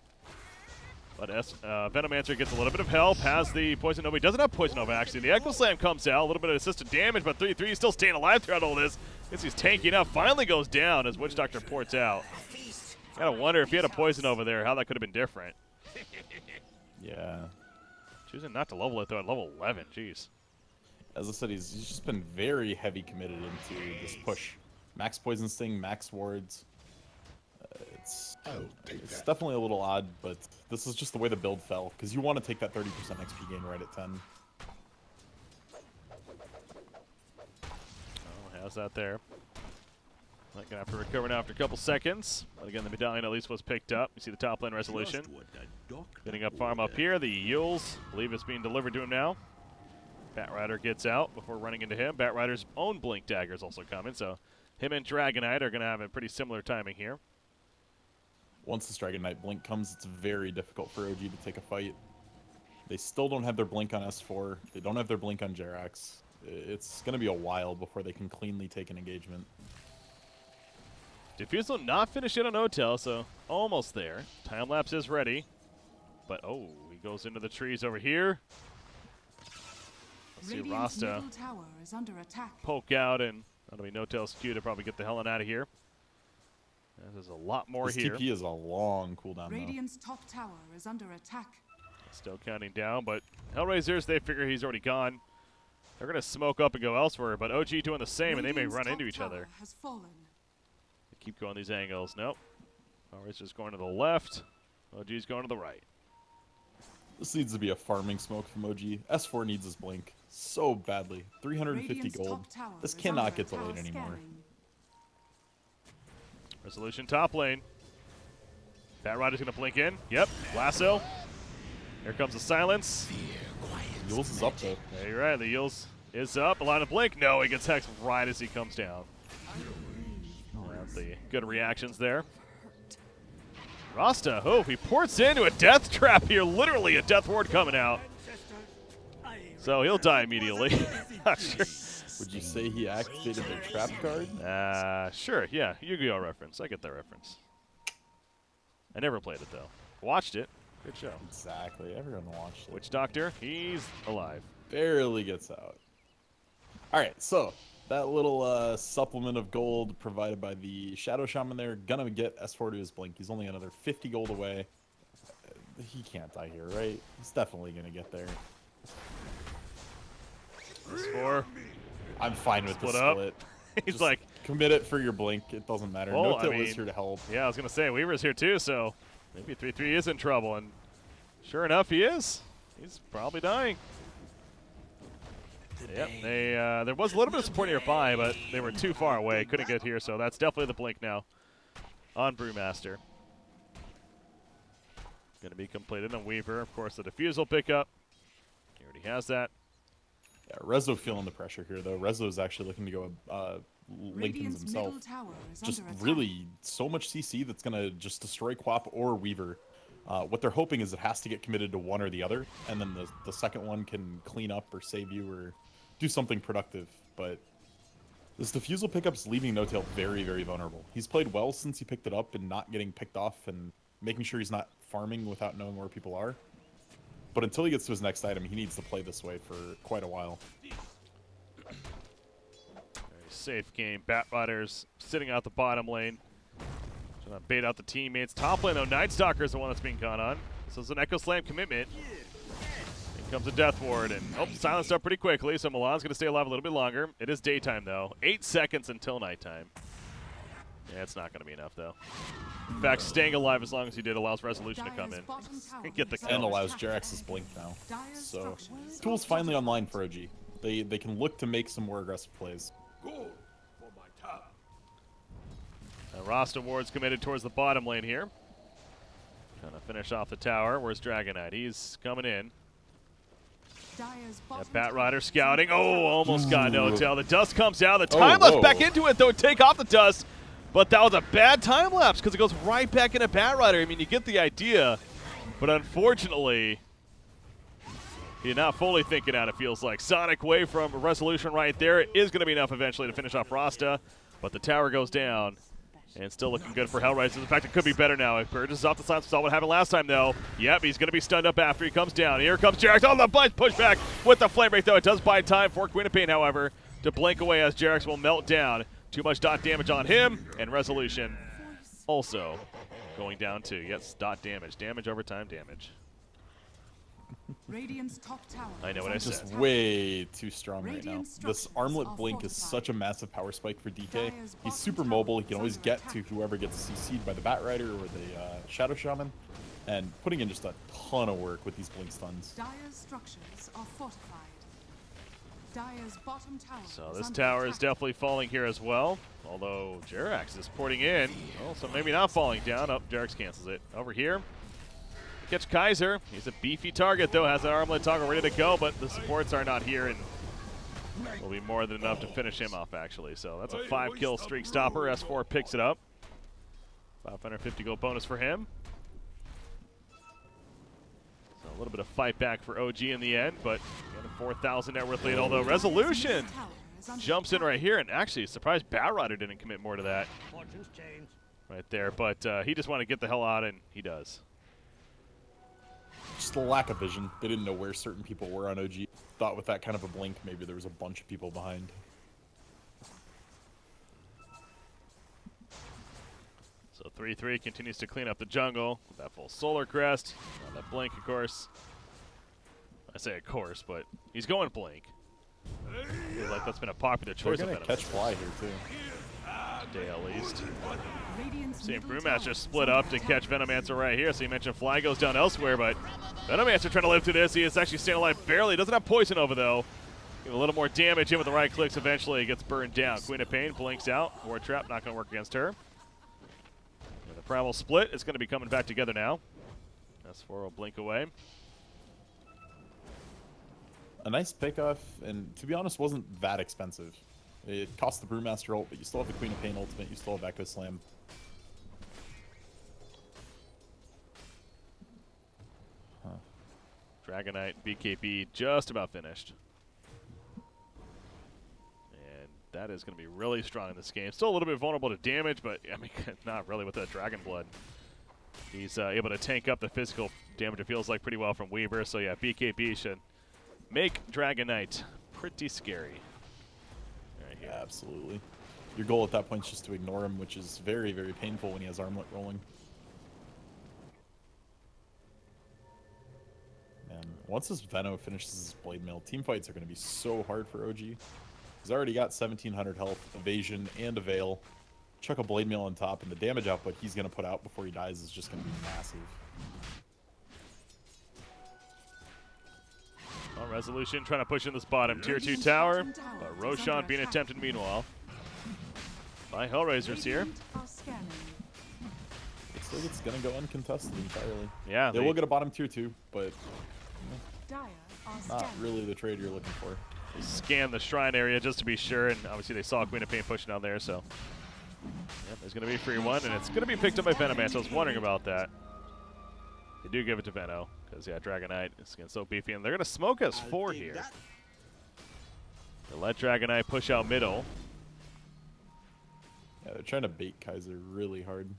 But Venomancer gets a little bit of help. Has the Poison Nova. He doesn't have Poison Nova, actually. The Echo Slam comes out. A little bit of assisted damage, but 3-3 still staying alive throughout all this. Guess he's tanking up. Finally goes down as Witch Doctor ports out. Gotta wonder if he had a Poison over there, how that could have been different. Yeah. Choosing not to level it, though, at level 11. Jeez. As I said, he's just been very heavy committed into this push. Max Poison Sting, max wards. It's definitely a little odd, but this is just the way the build fell, because you want to take that 30% XP gain right at 10. Oh, how's that there? Not gonna have to recover now after a couple seconds. But again, the medallion at least was picked up. You see the top lane resolution. Getting up farm up here. The Yules, I believe it's being delivered to him now. Batrider gets out before running into him. Batrider's own Blink Dagger is also coming, so him and Dragonite are going to have a pretty similar timing here. Once this Dragonite Blink comes, it's very difficult for OG to take a fight. They still don't have their Blink on S4. They don't have their Blink on Jerax. It's going to be a while before they can cleanly take an engagement. Diffusal not finished yet on Hotel, so almost there. Time lapse is ready. But, oh, he goes into the trees over here. Let's see Rasta poke out, and that'll be No-Tail's cue to probably get the hell out of here. There's a lot more here. TP is a long cooldown, Radiant's top tower is under attack. Still counting down, but HellRaisers, they figure he's already gone. They're going to smoke up and go elsewhere, but OG doing the same, and they may run into each other. They keep going these angles. Nope. HellRaisers going to the left. OG's going to the right. This needs to be a farming smoke from OG. S4 needs his Blink so badly. 350 gold. This cannot get delayed anymore. Resolution top lane. Batrider's going to blink in. Yep. Lasso. Here comes the silence. Yules is up, though. Yeah, you're right. The Yules is up. A line of blink. No, he gets hexed right as he comes down. That's the good reactions there. Rasta, oh, he ports into a death trap here. Literally a death ward coming out. So he'll die immediately. Not sure. Would you say he activated their trap card? Sure, yeah. Yu-Gi-Oh reference. I get that reference. I never played it, though. Watched it. Good show. Exactly. Everyone watched it. Witch Doctor, he's alive. Barely gets out. All right, so that little supplement of gold provided by the Shadow Shaman there, gonna get S4 to his Blink. He's only another 50 gold away. He can't die here, right? He's definitely gonna get there. S4. I'm fine with the split. He's just like, commit it for your Blink. It doesn't matter. Well, No-Tail is here to help. Yeah, I was gonna say Weaver's here too, so maybe 3-3 is in trouble, and sure enough, he is. He's probably dying. Yep, there was a little bit of support nearby, but they were too far away. Couldn't get here, so that's definitely the Blink now on Brewmaster. Going to be completed on Weaver. Of course, the Diffusal pickup. He already has that. Yeah, Rezo feeling the pressure here, though. Rezo is actually looking to go Lincoln's himself. Just really so much CC that's going to just destroy Quap or Weaver. What they're hoping is it has to get committed to one or the other, and then the second one can clean up or save you or do something productive. But this Diffusal pickup's leaving No-Tail very, very vulnerable. He's played well since he picked it up and not getting picked off and making sure he's not farming without knowing where people are. But until he gets to his next item, he needs to play this way for quite a while. Very safe game. Batrider's sitting out the bottom lane. Trying to bait out the teammates. Top lane, though, Night Stalker is the one that's being caught on. This is an Echo Slam commitment. In comes a Death Ward, and silenced up pretty quickly, so Milan's going to stay alive a little bit longer. It is daytime, though. 8 seconds until nighttime. Yeah, it's not going to be enough, though. In fact, staying alive as long as he did allows Resolution to come in and get the kill. And allows Jerax's Blink now. So, tool's finally online for OG. They can look to make some more aggressive plays. Good for my top. Rasta Ward's committed towards the bottom lane here. Trying to finish off the tower. Where's Dragonite? He's coming in. Batrider scouting. Oh, almost got No-Tail. The dust comes out. The time lapse back into it, though. Take off the dust. But that was a bad time lapse because it goes right back into Batrider. I mean, you get the idea. But unfortunately, you're not fully thinking out, it feels like. Sonic Wave from Resolution right there is going to be enough eventually to finish off Rasta. But the tower goes down. And still looking good for HellRaisers. In fact, it could be better now. If Burgess is off the side, saw what happened last time, though. Yep, he's going to be stunned up after he comes down. Here comes Jerax. Oh, the pushback with the flame break, though. It does buy time for Queen of Pain, however, to blink away as Jerax will melt down. Too much dot damage on him, and Resolution also going down too. Yes, dot damage. Damage over time damage. Radiant's top tower. I know what I is under said. Just attack. way too strong right now. Radiant This structures armlet are blink is fortified. such a massive power spike for DK. Dire's He's bottom super tower mobile. He is can always under get attack. to whoever gets CC'd by the Bat Rider or the Shadow Shaman. And putting in just a ton of work with these blink stuns. Dire's structures are fortified. Dire's bottom tower. So is this under tower is attack. definitely falling here as well. Although Jerax is porting in. Oh, so maybe not falling down. Oh, Jerax cancels it. Over here. Catch Kaiser. He's a beefy target though. Has an armlet toggle ready to go, but the supports are not here and will be more than enough to finish him off actually. So that's a 5-kill streak stopper. S4 picks it up. 550 gold bonus for him. So a little bit of fight back for OG in the end, but 4,000 net worth lead. Although Resolution Tower is under jumps in attack. right here, and actually surprised Bat Rider didn't commit more to that Fortune's changed. right there. But he just wanted to get the hell out, and he does. Just a lack of vision. They didn't know where certain people were on OG. Thought with that kind of a blink, maybe there was a bunch of people behind. So 3-3 continues to clean up the jungle with that full solar crest. Now that blink, of course. I say of course, but he's going blink. I feel like that's been a popular They're choice of gonna Venom catch fly here too. today at least. Radiant's Seeing middle Brewmaster tower is split under up to attack. catch Venomancer right here. So you mentioned Fly goes down elsewhere, but Venomancer trying to live through this. He is actually staying alive barely. Doesn't have poison over though. Give a little more damage in with the right clicks. Eventually he gets burned down. Queen of Pain blinks out. Ward Trap not going to work against her. And the Primal split is going to be coming back together now. S4 will blink away. A nice pickoff, and to be honest, wasn't that expensive. It cost the Brewmaster ult, but you still have the Queen of Pain ultimate. You still have Echo Slam. Dragonite BKB just about finished. And that is going to be really strong in this game. Still a little bit vulnerable to damage, but I mean, not really with that Dragon Blood. He's able to tank up the physical damage, it feels like, pretty well from Weaver. So yeah, BKB should make Dragonite pretty scary. Right here. Absolutely. Your goal at that point is just to ignore him, which is very, very painful when he has Armlet rolling. And once this Veno finishes his Blade Mail, team fights are going to be so hard for OG. He's already got 1,700 health, evasion, and a Veil. Chuck a Blade Mail on top, and the damage output he's going to put out before he dies is just going to be massive. Well, Resolution trying to push in this bottom tier 2 tower, but Roshan being attempted meanwhile by HellRaisers here. Radiant are scanning. Looks like it's going to go uncontested entirely. Yeah, They will get a bottom tier 2, but Dire are not scanning. really the trade you're looking for. they scanned the shrine area just to be sure, and obviously they saw Queen of Pain pushing down there, so yep, there's going to be a free one, and it's going to be picked up by Venomancer. I was wondering about that. They do give it to Veno, because yeah, Dragonite is getting so beefy, and they're going to smoke us 4 here. They let Dragonite push out middle. Yeah, they're trying to bait Kaiser really hard.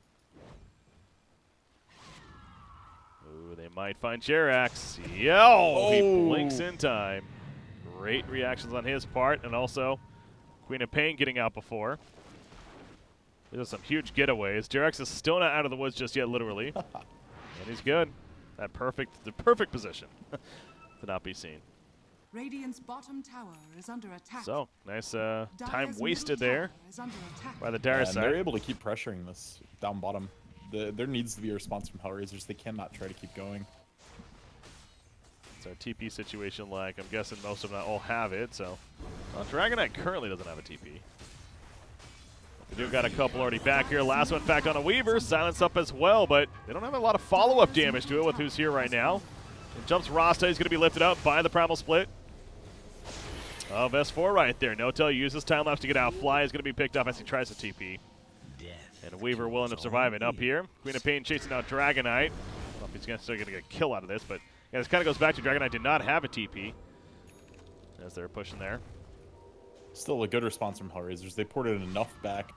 Ooh, they might find Jerax. Yo! He Oh. blinks in time. Great reactions on his part, and also Queen of Pain getting out before. These are some huge getaways. Jerax is still not out of the woods just yet, literally. And he's good. The perfect position to not be seen. Radiant's bottom tower is under attack. So, nice Dire's time middle wasted tower there is under attack. by the Dire And they're side. able to keep pressuring this down bottom. There needs to be a response from HellRaisers. They cannot try to keep going. It's our TP situation like. I'm guessing most of them not all have it, so. Well, Dragonite currently doesn't have a TP. We do got a couple already back here. Last one, in fact, on a Weaver. Silence up as well, but they don't have a lot of follow-up damage to it with who's here right now. It jumps Rasta. He's going to be lifted up by the Primal Split. Of S4 right there. No-Tell uses time lapse to get out. Fly is going to be picked up as he tries to TP. And Weaver will end up surviving up here. Queen of Pain chasing out Dragonite. I don't know if he's still going to get a kill out of this, but yeah, this kind of goes back to Dragonite did not have a TP as they're pushing there. Still a good response from HellRaisers. They ported enough back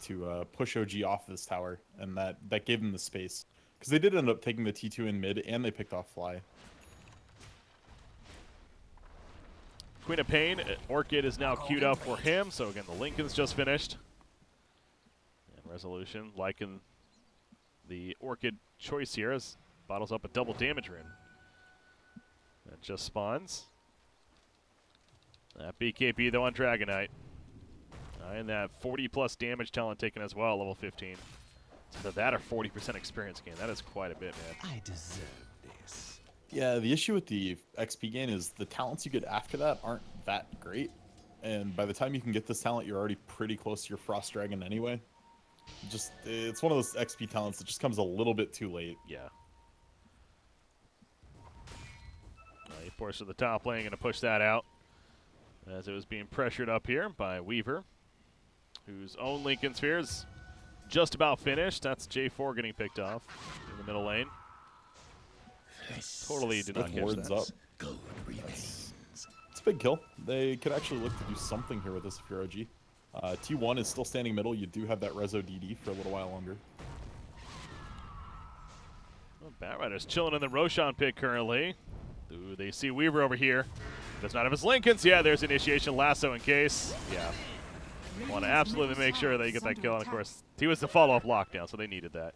to push OG off this tower, and that gave them the space. Because they did end up taking the T2 in mid, and they picked off Fly. Queen of Pain, Orchid is now queued up for him. So again, the Lincoln's just finished. And Resolution liking the Orchid choice here as bottles up a double damage rune. It just spawns. That BKB though on Dragonite. And that 40+ damage talent taken as well, level 15. So that or 40% experience gain. That is quite a bit, man. I deserve this. Yeah, the issue with the XP gain is the talents you get after that aren't that great. And by the time you can get this talent, you're already pretty close to your Frost Dragon anyway. Just, it's one of those XP talents that just comes a little bit too late. Yeah. He pushes to the top lane, going to push that out as it was being pressured up here by Weaver, whose own Lincoln Sphere is just about finished. That's J4 getting picked off in the middle lane. Totally did not catch Wards that. up. It's a big kill. They could actually look to do something here with this if you're OG. T1 is still standing middle. You do have that Rezo DD for a little while longer. Well, Batrider's chilling in the Roshan pit currently. Ooh, they see Weaver over here. Does not have his Lincolns. Yeah, there's initiation lasso in case. Yeah. Want to absolutely make sure that you get that kill. And of course, he was the follow-up lockdown, so they needed that.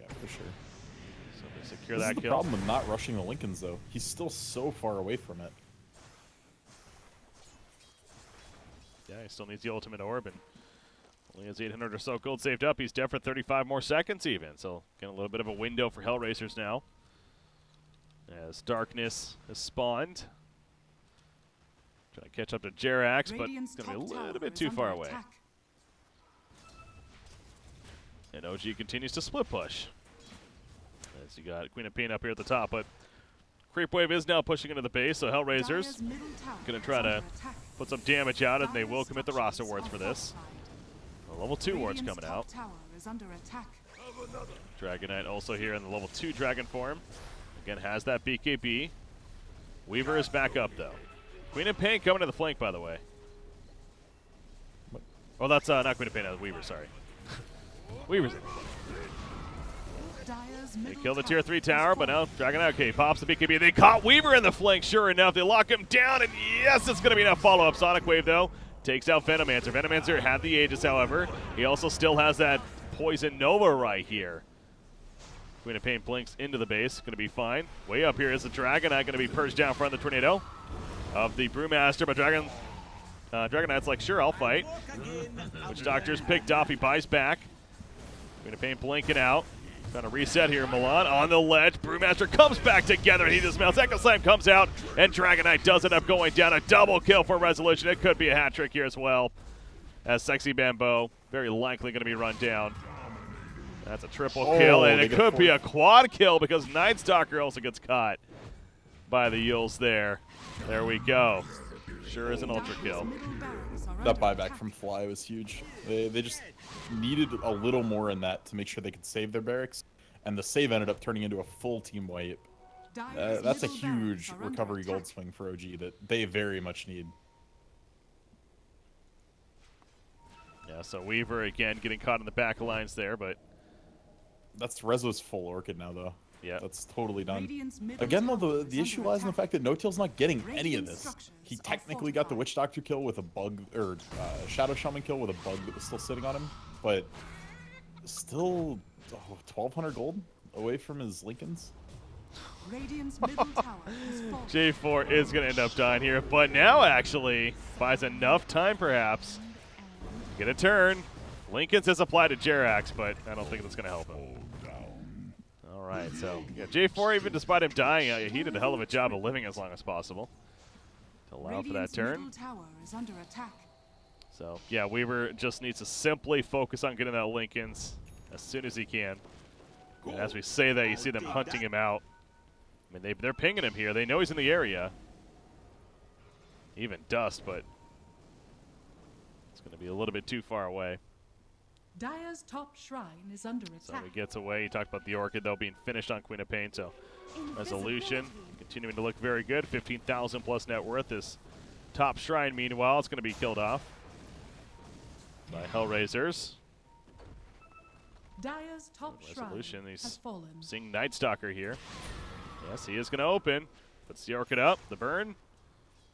Yeah, for sure. So they secure This that is the kill. problem with not rushing the Lincolns, though. He's still so far away from it. Yeah, he still needs the ultimate orb, and only has 800 or so gold saved up. He's dead for 35 more seconds even, so getting a little bit of a window for HellRaisers now. As darkness has spawned. Trying to catch up to Jerax, but it's going to be a little bit too far away. And OG continues to split push. As you got Queen of Pain up here at the top, but Creep Wave is now pushing into the base, so HellRaisers going to try to put some damage out, and they will commit the roster wards for this. The level 2 wards coming out. Dragonite also here in the level 2 dragon form. Again, has that BKB. Weaver is back up, though. Queen of Pain coming to the flank, by the way. Oh, that's not Queen of Pain, that's Weaver, sorry. Weaver's in. They kill the tier 3 tower, but now Dragonite, okay, pops the BKB. They caught Weaver in the flank, sure enough. They lock him down, and yes, it's going to be enough follow-up. Sonic Wave, though, takes out Venomancer. Venomancer had the Aegis, however. He also still has that Poison Nova right here. Queen of Pain blinks into the base, going to be fine. Way up here is the Dragonite, going to be purged down front of the Tornado of the Brewmaster, but Dragonite's like, sure, I'll fight. Witch Doctor's picked off, he buys back. Queen of Pain blinking out. Trying to reset here, Milan on the ledge. Brewmaster comes back together and he dismounts. Echo Slam comes out and Dragonite does end up going down. A double kill for Resolution. It could be a hat trick here as well. As Sexy Bamboo very likely going to be run down. That's a triple kill, and it could be a quad kill because Night Stalker also gets caught by the Yules there. There we go. Sure is an ultra kill. That buyback from Fly was huge. They just needed a little more in that to make sure they could save their barracks, and the save ended up turning into a full team wipe. That's a huge recovery gold swing for OG that they very much need. Yeah, so Weaver again getting caught in the back lines there, but that's Rezo's full Orchid now, though. Yeah, that's totally done. Again, though, the issue lies in the fact that No-Tail's not getting any of this. He technically got the Witch Doctor kill with a bug, or Shadow Shaman kill with a bug that was still sitting on him, but still 1,200 gold away from his Lincolns. J4 is going to end up dying here, but now actually buys enough time perhaps. Get a turn. Lincoln's has applied to Jerax, but I don't think that's going to help him. All right, so yeah, J4, even despite him dying, he did a hell of a job of living as long as possible to allow for that turn. So yeah, Weaver just needs to simply focus on getting that Lincoln's as soon as he can. And as we say that, you see them hunting him out. I mean, they're pinging him here. They know he's in the area. Even Dust, but it's going to be a little bit too far away. Dire's top shrine is under attack. So he gets away. He talked about the Orchid, though, being finished on Queen of Pain. So Resolution continuing to look very good. 15,000 plus net worth. This top shrine, meanwhile, it's going to be killed off by HellRaisers. Dire's top Resolution, shrine he's has fallen. Seeing Night Stalker here. Yes, he is going to open. Puts the Orchid up. The burn.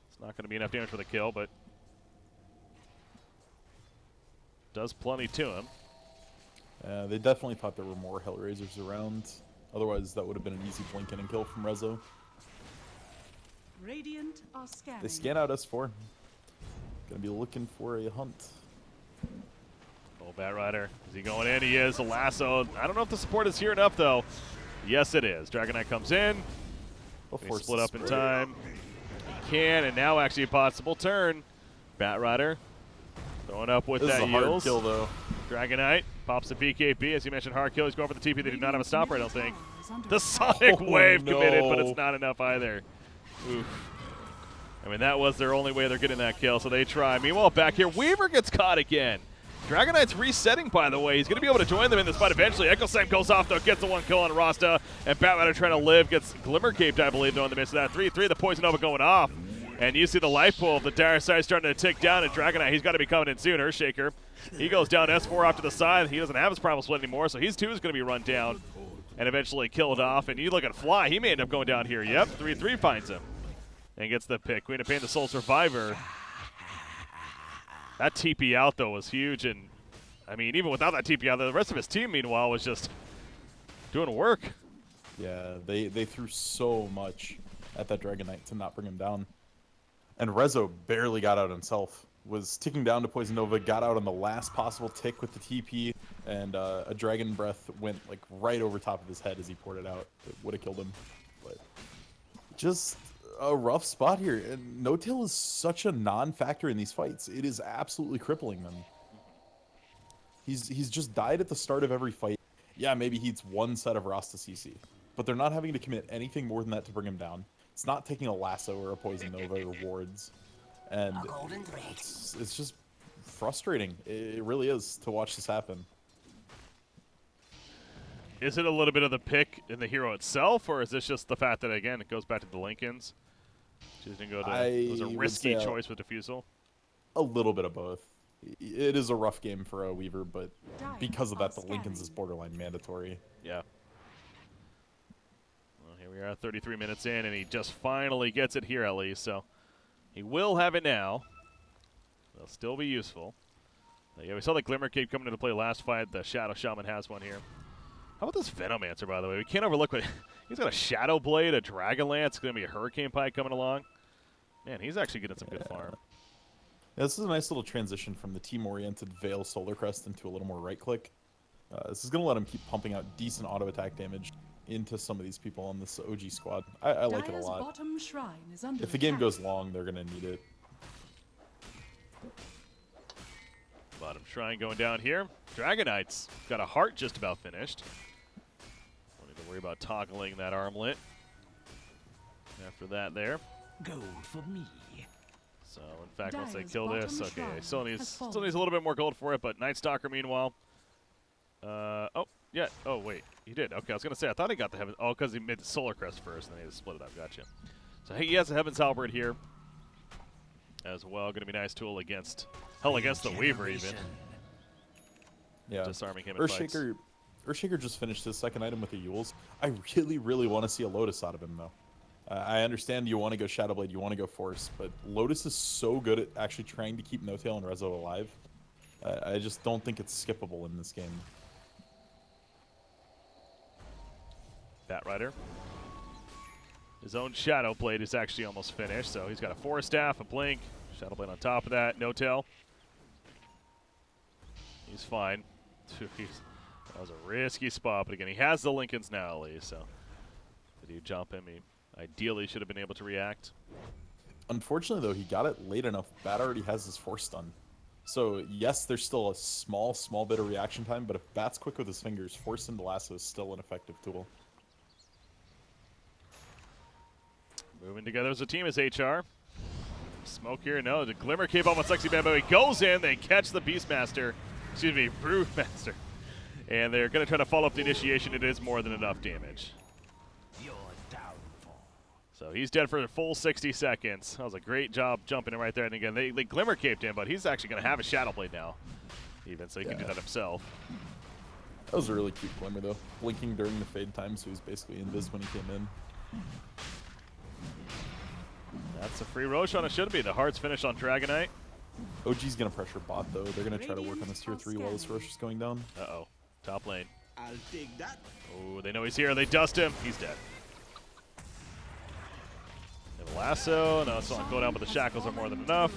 It's not going to be enough damage for the kill, but does plenty to him. They definitely thought there were more HellRaisers around. Otherwise, that would have been an easy blink in and kill from Rezo. Radiant are scanning. They scan out S4. Gonna be looking for a hunt. Oh, Bat Rider. Is he going in? He is. A lasso. I don't know if the support is here enough, though. Yes, it is. Dragon Knight comes in. They split up in time. He can, and now actually a possible turn. Bat Rider going up with that This is a hard heals. kill, though. Dragon Knight pops the BKB. As you mentioned, hard kill. He's going for the TP. They do not have a stopper, I don't think. The Sonic Wave committed, but it's not enough either. Oof. I mean, that was their only way they're getting that kill, so they try. Meanwhile, back here, Weaver gets caught again. Dragon Knight's resetting, by the way. He's going to be able to join them in this fight eventually. Echo Slam goes off, though, gets the one kill on Rasta, and Bat Rider trying to live, gets Glimmer Caped, I believe, though, in the midst of that. 3-3, the Poison Nova going off. And you see the life pool of the dire side starting to tick down, and Dragon Knight, he's got to be coming in soon. Earthshaker, he goes down S4 off to the side. He doesn't have his Primal Split anymore, so he's too is going to be run down and eventually killed off. And you look at Fly, he may end up going down here. Yep, 3-3 finds him and gets the pick. Queen of Pain, the sole survivor. That TP out, though, was huge, and I mean, even without that TP out, the rest of his team, meanwhile, was just doing work. Yeah, they threw so much at that Dragon Knight to not bring him down. And Rezo barely got out himself. Was ticking down to Poison Nova, got out on the last possible tick with the TP, and a Dragon Breath went like right over top of his head as he poured it out. It would have killed him. But just a rough spot here. And No-Tail is such a non-factor in these fights. It is absolutely crippling them. He's just died at the start of every fight. Yeah, maybe he eats one set of Rasta CC, but they're not having to commit anything more than that to bring him down. It's not taking a lasso or a Poison Nova or wards, and it's just frustrating. It really is to watch this happen. Is it a little bit of the pick in the hero itself, or is this just the fact that, again, it goes back to the Lincolns? Choosing to go to, it was a risky choice with Diffusal. A little bit of both. It is a rough game for a Weaver, but because of that, the Lincolns is borderline mandatory. Yeah. Well, here we are, 33 minutes in, and he just finally gets it here at least. So he will have it now. They'll still be useful. Yeah, we saw the Glimmer Cape coming into play last fight. The Shadow Shaman has one here. How about this Venomancer, by the way? We can't overlook what he's got. A Shadow Blade, a Dragon Lance, going to be a Hurricane Pike coming along. Man, he's actually getting some good farm. Yeah, this is a nice little transition from the team-oriented Veil Solar Crest into a little more right-click. This is going to let him keep pumping out decent auto-attack damage into some of these people on this OG squad. I like it a lot. If the game goes long, they're going to need it. Bottom Shrine going down here. Dragon Knight's got a heart just about finished. Don't need to worry about toggling that armlet. After that there. Gold for me. So, in fact, once they kill this, okay, still needs a little bit more gold for it, but Night Stalker, meanwhile. Oh, yeah. Oh, wait. He did. Okay, I was going to say, I thought he got the Heaven. Oh, because he made the Solar Crest first, and then he had to split it up. Gotcha. So, he has a Heaven's Halberd here as well. Going to be a nice tool against, hell, against the Weaver, even. Yeah. Disarming him in fights. Earthshaker just finished his second item with the Yules. I really, really want to see a Lotus out of him, though. I understand you want to go Shadowblade, you want to go Force, but Lotus is so good at actually trying to keep No-Tail and Rezo alive. I just don't think it's skippable in this game. Bat Rider. His own Shadowblade is actually almost finished, so he's got a Force Staff, a Blink, Shadowblade on top of that, No-Tail. He's fine. That was a risky spot, but again, he has the Lincolns now at least, so did you jump him? He ideally should have been able to react. Unfortunately, though, he got it late enough. Bat already has his Force Stun. So, yes, there's still a small bit of reaction time, but if Bat's quick with his fingers, Force into Lasso is still an effective tool. Moving together as a team is HR. Smoke here, no, the Glimmer Cape on Sexy Bamboo. He goes in, they catch the Beastmaster, excuse me, Brewmaster. And they're going to try to follow up the initiation. It is more than enough damage. So he's dead for a full 60 seconds. That was a great job jumping in right there. And again, they Glimmer Caped him, but he's actually going to have a Shadowblade now, even, so he can do that himself. That was a really cute Glimmer, though. Blinking during the fade time, so he was basically invis when he came in. That's a free Roshan. It should be. The Hearts finish on Dragon Knight. OG's going to pressure bot, though. They're going to try to work on this tier 3 while this Rosh is going down. Uh-oh. Top lane. I'll take that. Oh, they know he's here. They dust him. He's dead. Gonna lasso. No, it's not going down, but the shackles are more than enough.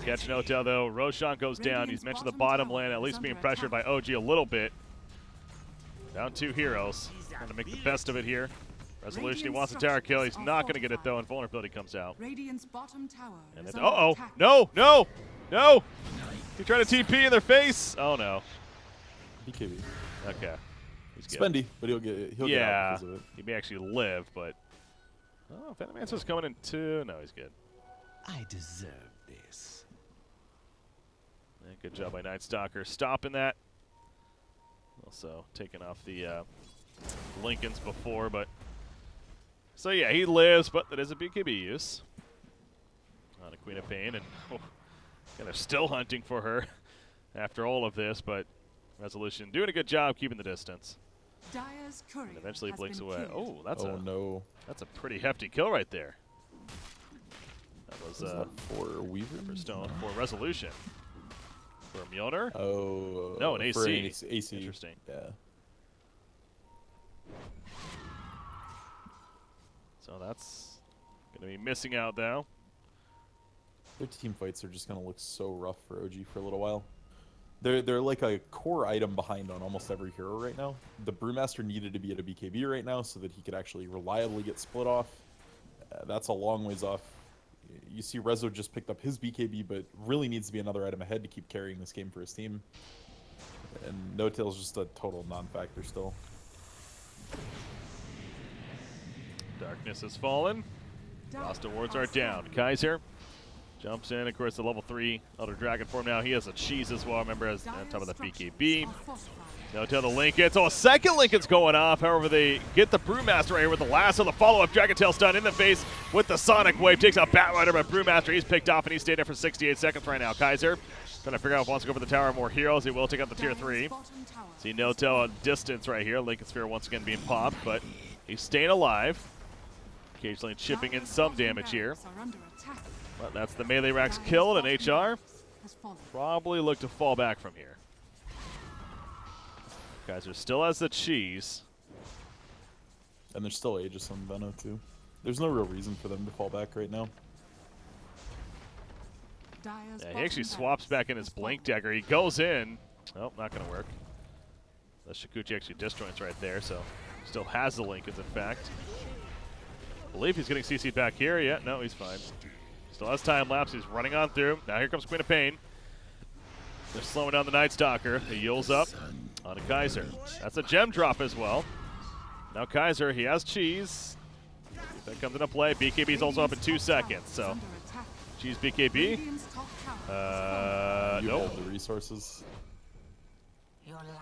Catch no-tail though. Roshan goes down. He's mentioned the bottom lane, at least being pressured by OG a little bit. Down 2 heroes. Trying to make the best of it here. Resolution, he wants a tower kill. He's not going to get it though, and vulnerability comes out. Radiant's bottom tower And is it's, under uh-oh. attack. No, no, no. He tried to TP in their face. Oh no. BKB. Okay. He's good. Spendy, but he'll get out Yeah. because of it. He may actually live, but. Oh, Venomancer's coming in too. No, he's good. I deserve this. Yeah, good job by Night Stalker stopping that. Also taking off the Lincolns before, but. So yeah, he lives, but that is a BKB use. On a Queen of Pain, and kind of still hunting for her after all of this, but Resolution doing a good job keeping the distance. Dire's courier And eventually has blinks been away. killed. Oh, that's no. that's a pretty hefty kill right there. That was Is that for Weaver? Stone for Resolution. For Mjolnir? Oh. No, an for AC. AC. Interesting. Yeah. So that's going to be missing out now. Their team fights are just going to look so rough for OG for a little while. They're like a core item behind on almost every hero right now. The Brewmaster needed to be at a BKB right now so that he could actually reliably get split off. That's a long ways off. You see Rezo just picked up his BKB, but really needs to be another item ahead to keep carrying this game for his team. And No-Tail's just a total non-factor still. Darkness has fallen. Rasta wards are down. Kaiser jumps in. Of course, the level 3 Elder Dragon form now. He has a cheese as well, remember, as on top of the BKB. No-Tail the Lincoln. So a second Lincoln's going off. However, they get the Brewmaster right here with the last of the follow-up. Dragon Tail stun in the face with the Sonic Wave. Takes out Batrider, but Brewmaster, he's picked off, and he's stayed there for 68 seconds right now. Kaiser trying to figure out if he wants to go for the tower. More heroes. He will take out the tier 3. See No-Tail on distance right here. Lincoln Sphere once again being popped, but he's staying alive. Occasionally chipping in some damage here. But that's the melee racks killed, and HR probably look to fall back from here. Kaiser still has the cheese. And there's still Aegis on Veno too. There's no real reason for them to fall back right now. Yeah, he actually swaps back in his Blink Dagger. He goes in. Oh, not going to work. The Shikuchi actually disjoints right there, so still has the Lincolns, in fact. I believe he's getting CC'd back here. Yeah, no, he's fine. Still has time lapse. He's running on through. Now here comes Queen of Pain. They're slowing down the Night Stalker. He yields up on a Kaiser. That's a gem drop as well. Now Kaiser, he has cheese. If that comes into play. BKB's also up in 2 seconds. So cheese BKB. You Nope. hold the resources.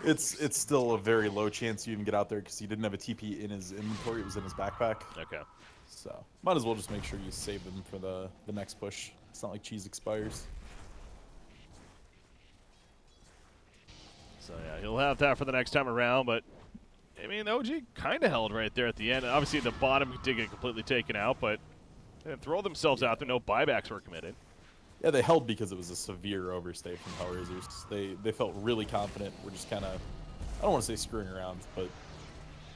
It's still a very low chance you even get out there because he didn't have a TP in his inventory. It was in his backpack. Okay. So might as well just make sure you save them for the next push. It's not like cheese expires. So yeah, he'll have that for the next time around, but I mean, OG kind of held right there at the end. Obviously, the bottom did get completely taken out, but they didn't throw themselves out there. No buybacks were committed. Yeah, they held because it was a severe overstay from HellRaisers. They felt really confident. We're just kind of, I don't want to say screwing around, but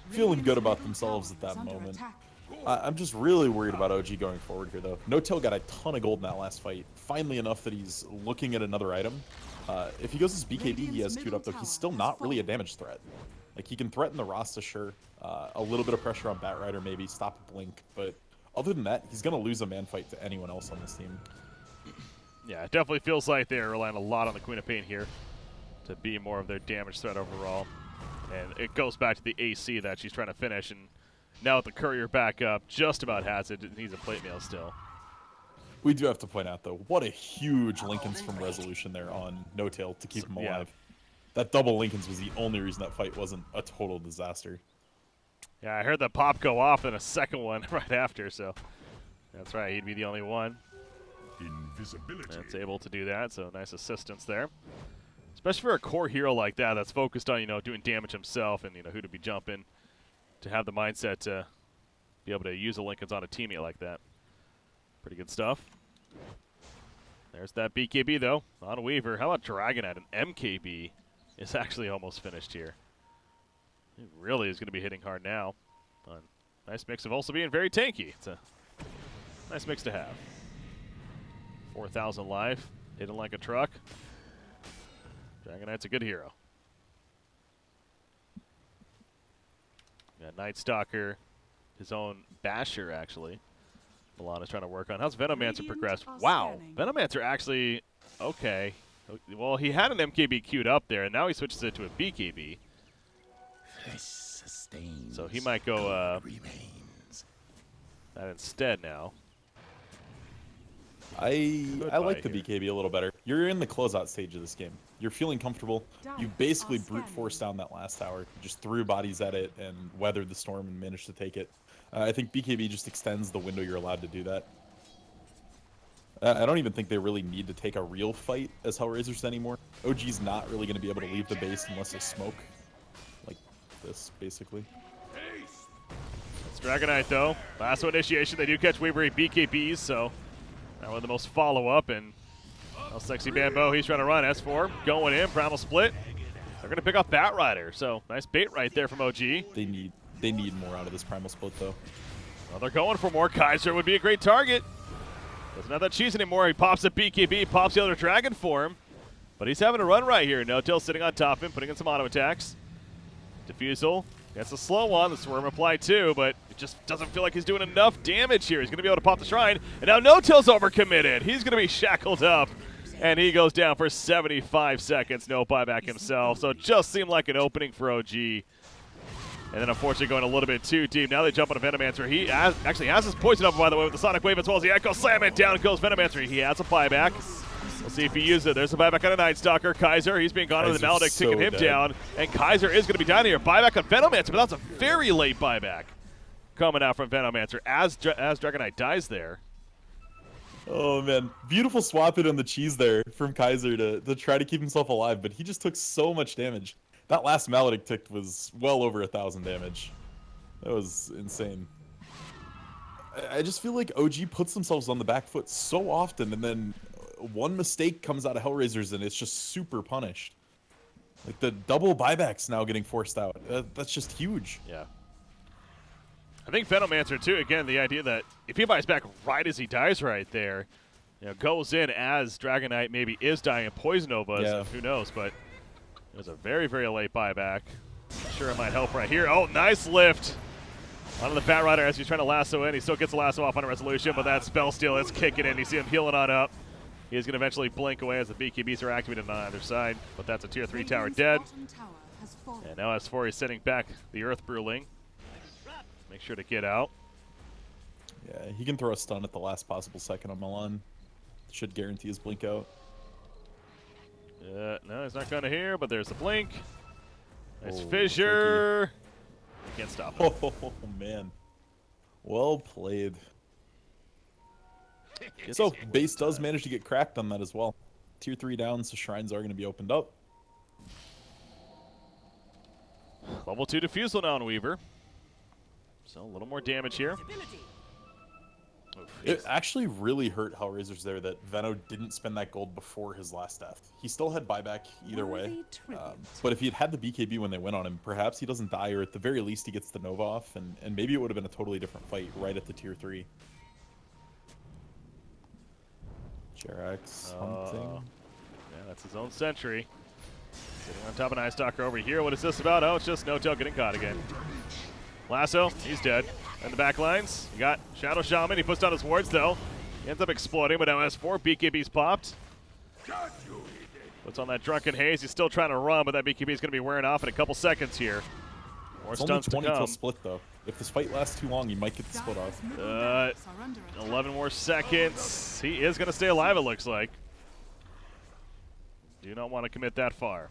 feeling good about themselves at that moment. I'm just really worried about OG going forward here, though. No-Tail got a ton of gold in that last fight. Finally enough that he's looking at another item. If he goes his BKB, he has queued up, though. He's still not really a damage threat. Like, he can threaten the Rasta, sure. A little bit of pressure on Batrider, maybe. Stop a Blink. But other than that, he's going to lose a man fight to anyone else on this team. Yeah, it definitely feels like they're relying a lot on the Queen of Pain here to be more of their damage threat overall. And it goes back to the AC that she's trying to finish, and now with the courier back up, just about has it. It needs a plate mail still. We do have to point out, though, what a huge Lincolns from Resolution there on No-Tail to keep him alive. That double Lincolns was the only reason that fight wasn't a total disaster. Yeah, I heard the pop go off and a second one right after, so that's right, he'd be the only one that's able to do that, so nice assistance there. Especially for a core hero like that that's focused on, doing damage himself and, who to be jumping, to have the mindset to be able to use the Lincolns on a teammate like that. Pretty good stuff. There's that BKB, though, on Weaver. How about Dragon at an MKB is actually almost finished here. It really is going to be hitting hard now. Nice mix of also being very tanky. It's a Nice mix to have. 4,000 life. Hitting like a truck. Dragon Knight's a good hero. Got Night Stalker. His own Basher, actually. Milana's trying to work on. How's Venomancer progressed? Wow. Venomancer actually, okay. Well, he had an MKB queued up there, and now he switches it to a BKB. So he might go that instead now. I like the BKB a little better. You're in the closeout stage of this game. You're feeling comfortable. You basically brute forced down that last tower. You just threw bodies at it and weathered the storm and managed to take it. I think BKB just extends the window you're allowed to do that. I don't even think they really need to take a real fight as HellRaisers anymore. OG's not really going to be able to leave the base unless they smoke. Like this, basically. It's Dragon Knight, though. Lasso initiation. They do catch Weaver BKBs, so now we're the most follow-up. And Sexy Bambo, he's trying to run. S4 going in. Primal split. They're going to pick off Batrider, so nice bait right there from OG. They need more out of this Primal split, though. Well, they're going for more. Kaiser would be a great target. Doesn't have that cheese anymore. He pops a BKB, pops the other dragon for him. But he's having a run right here. No-Till sitting on top of him, putting in some auto attacks. Diffusal gets a slow one. The Swarm applied too, but it just doesn't feel like he's doing enough damage here. He's going to be able to pop the Shrine. And now No-Till's overcommitted. He's going to be shackled up. And he goes down for 75 seconds. No buyback himself. So it just seemed like an opening for OG. And then, unfortunately, going a little bit too deep. Now they jump on a Venomancer. He actually has his poison up, by the way, with the Sonic Wave as well as the Echo Slam. It down goes Venomancer. He has a buyback. We'll see if he uses it. There's a buyback on a Night Stalker. Kaiser, he's being gone with the Maledict, taking him down. And Kaiser is going to be down here. Buyback on Venomancer, but that's a very late buyback coming out from Venomancer as Dragon Knight dies there. Oh, man. Beautiful swap it on the cheese there from Kaiser to try to keep himself alive, but he just took so much damage. That last Maledict tick was well over 1,000 damage. That was insane. I just feel like OG puts themselves on the back foot so often, and then one mistake comes out of HellRaisers, and it's just super punished. Like, the double buybacks now getting forced out. That's just huge. Yeah. I think Venomancer, too, again, the idea that if he buys back right as he dies right there, you know, goes in as Dragon Knight maybe is dying of Poison Novas, yeah. Who knows, but it was a very, very late buyback. Sure, it might help right here. Oh, nice lift onto the Batrider as he's trying to lasso in. He still gets the lasso off on a resolution, but that spell steal is kicking in. You see him healing on up. He is going to eventually blink away as the BKBs are activated on either side, but that's a tier 3 tower dead. And now S4 is sending back the Earth Bruling. Make sure to get out. Yeah, he can throw a stun at the last possible second on Milan. Should guarantee his blink out. No, he's not going to hear, but there's the blink. Nice Oh, fissure. Can't stop him. Oh, man. Well played. So, base does manage to get cracked on that as well. Tier 3 down, so shrines are going to be opened up. Level 2 Diffusal now on Weaver. So a little more damage here. Oof, It actually really hurt HellRaisers there that Veno didn't spend that gold before his last death. He still had buyback either way. But if he had the BKB when they went on him, perhaps he doesn't die, or at the very least he gets the Nova off, and maybe it would have been a totally different fight right at the tier 3. Jerax hunting. Yeah, that's his own sentry. Sitting on top of Night Stalker over here. What is this about? Oh, it's just No-Till getting caught again. Lasso, he's dead. And the back lines, you got Shadow Shaman. He puts down his wards, though. He ends up exploding, but now S4, BKB's popped. Puts on that Drunken Haze. He's still trying to run, but that BKB is going to be wearing off in a couple seconds here. More It's only stunts to 20 come. till split, though. If this fight lasts too long, you might get the split off. 11 more seconds. He is going to stay alive, it looks like. Do not want to commit that far.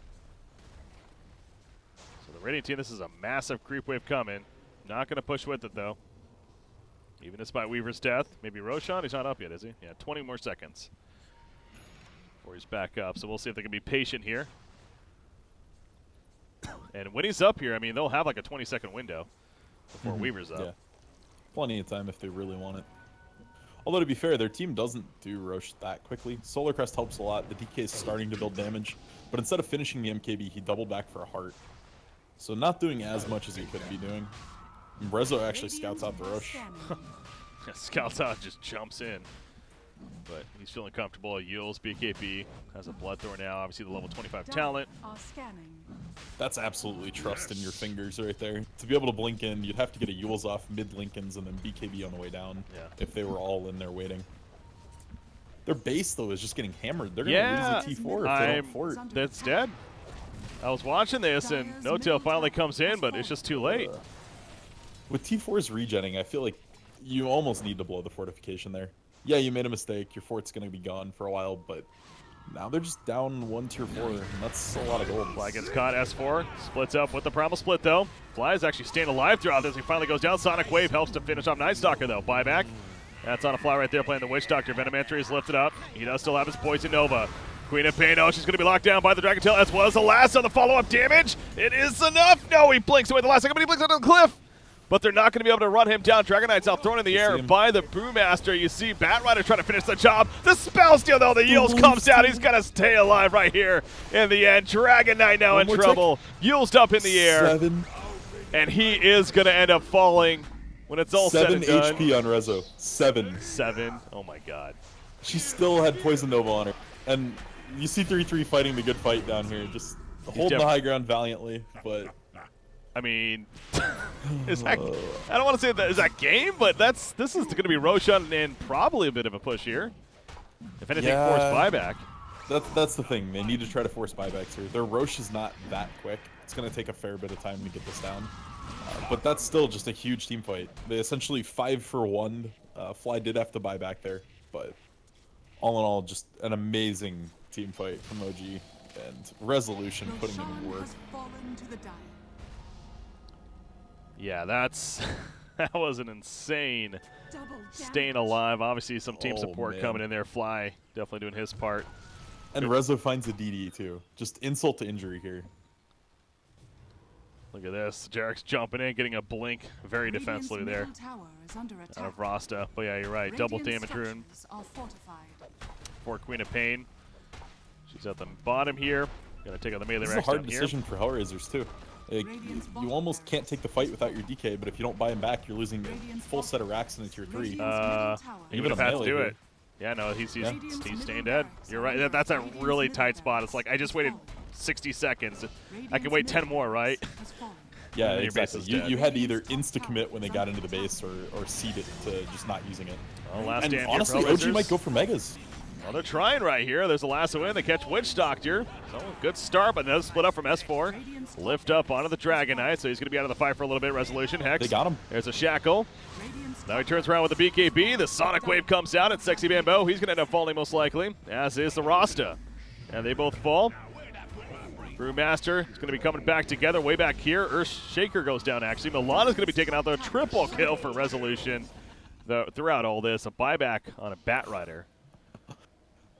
So the Radiant team, this is a massive creep wave coming. Not going to push with it, though. Even despite Weaver's death. Maybe Roshan? He's not up yet, is he? Yeah, 20 more seconds before he's back up. So we'll see if they can be patient here. And when he's up here, I mean, they'll have like a 20-second window before Weaver's up. Yeah. Plenty of time if they really want it. Although, to be fair, their team doesn't do Roche that quickly. Solar Crest helps a lot. The DK is starting to build damage. But instead of finishing the MKB, he doubled back for a heart. So not doing as much as he could be doing. Brezo actually scouts out the Roche. Scouts out, just jumps in. But he's feeling comfortable. Yules, BKB has a Bloodthorn now. Obviously the level 25 talent. That's absolutely trust in your fingers right there. To be able to blink in, you'd have to get a Yules off mid-Lincolns and then BKB on the way down. Yeah. If they were all in there waiting. Their base, though, is just getting hammered. They're going to lose a T4 if they don't fort. That's dead. I was watching this, and No-Tail finally comes in, but it's just too late. With T4's regenning, I feel like you almost need to blow the fortification there. Yeah, you made a mistake. Your fort's going to be gone for a while, but now they're just down 1 tier 4, and that's a lot of gold. Fly gets caught, S4, splits up with the Primal Split, though. Fly is actually staying alive throughout this. He finally goes down. Sonic Wave helps to finish off Night Stalker, though. Buyback. That's on a Fly right there playing the Witch Doctor. Venom Entry is lifted up. He does still have his Poison Nova. Queen of Pain, oh, she's going to be locked down by the Dragon Tail, as well as the last of the follow-up damage. It is enough. No, he blinks away the last second, but he blinks onto the cliff. But they're not going to be able to run him down. Dragon Knight's out thrown in the air by the Brewmaster. You see Bat Rider trying to finish the job. The spell steal, though. The Yules comes out. He's going to stay alive right here in the end. Dragon Knight now in trouble. Yules up in the air. 7. And he is going to end up falling when it's all said and done. 7 HP on Rezo. 7. 7. Oh, my God. She still had Poison Nova on her. And you see 3-3 fighting the good fight down here. Just holding the high ground valiantly, but... I mean, is that, I don't want to say that is that game, but this is going to be Roshan and probably a bit of a push here. If anything, force buyback. That's the thing. They need to try to force buybacks here. Their Roche is not that quick. It's going to take a fair bit of time to get this down. But that's still just a huge team fight. They essentially 5 for 1. Fly did have to buy back there, but all in all, just an amazing team fight from OG and Resolution putting in work. Yeah, that was an insane staying alive. Obviously, some team support coming in there. Fly definitely doing his part. And Rezo finds a DD too. Just insult to injury here. Look at this. Jarek's jumping in, getting a blink very defensively there out of Rasta. But yeah, you're right. Double damage rune for Queen of Pain. She's at the bottom here. Gonna take out the melee. This is a hard decision for HellRaisers too. Like, you almost can't take the fight without your DK, but if you don't buy him back, you're losing a full set of racks in tier 3. He would have had to do it. Yeah, no, he's staying dead. You're right. That's a really tight spot. It's like I just waited 60 seconds. I can wait 10 more, right? Yeah, exactly. You had to either insta-commit when they got into the base or seed it to just not using it. Well, last and honestly, OG might go for Megas. Well, they're trying right here. There's a lasso in. They catch Witch Doctor. So good start, but another split up from S4. Lift up onto the Dragon Knight, so he's going to be out of the fight for a little bit. Resolution, Hex. They got him. There's a Shackle. Now he turns around with the BKB. The Sonic Wave comes out. It's Sexy Bamboo. He's going to end up falling most likely, as is the Rasta. And they both fall. Brewmaster is going to be coming back together way back here. Earthshaker goes down, actually. Milana's going to be taking out the triple kill for Resolution throughout all this. A buyback on a Bat Rider.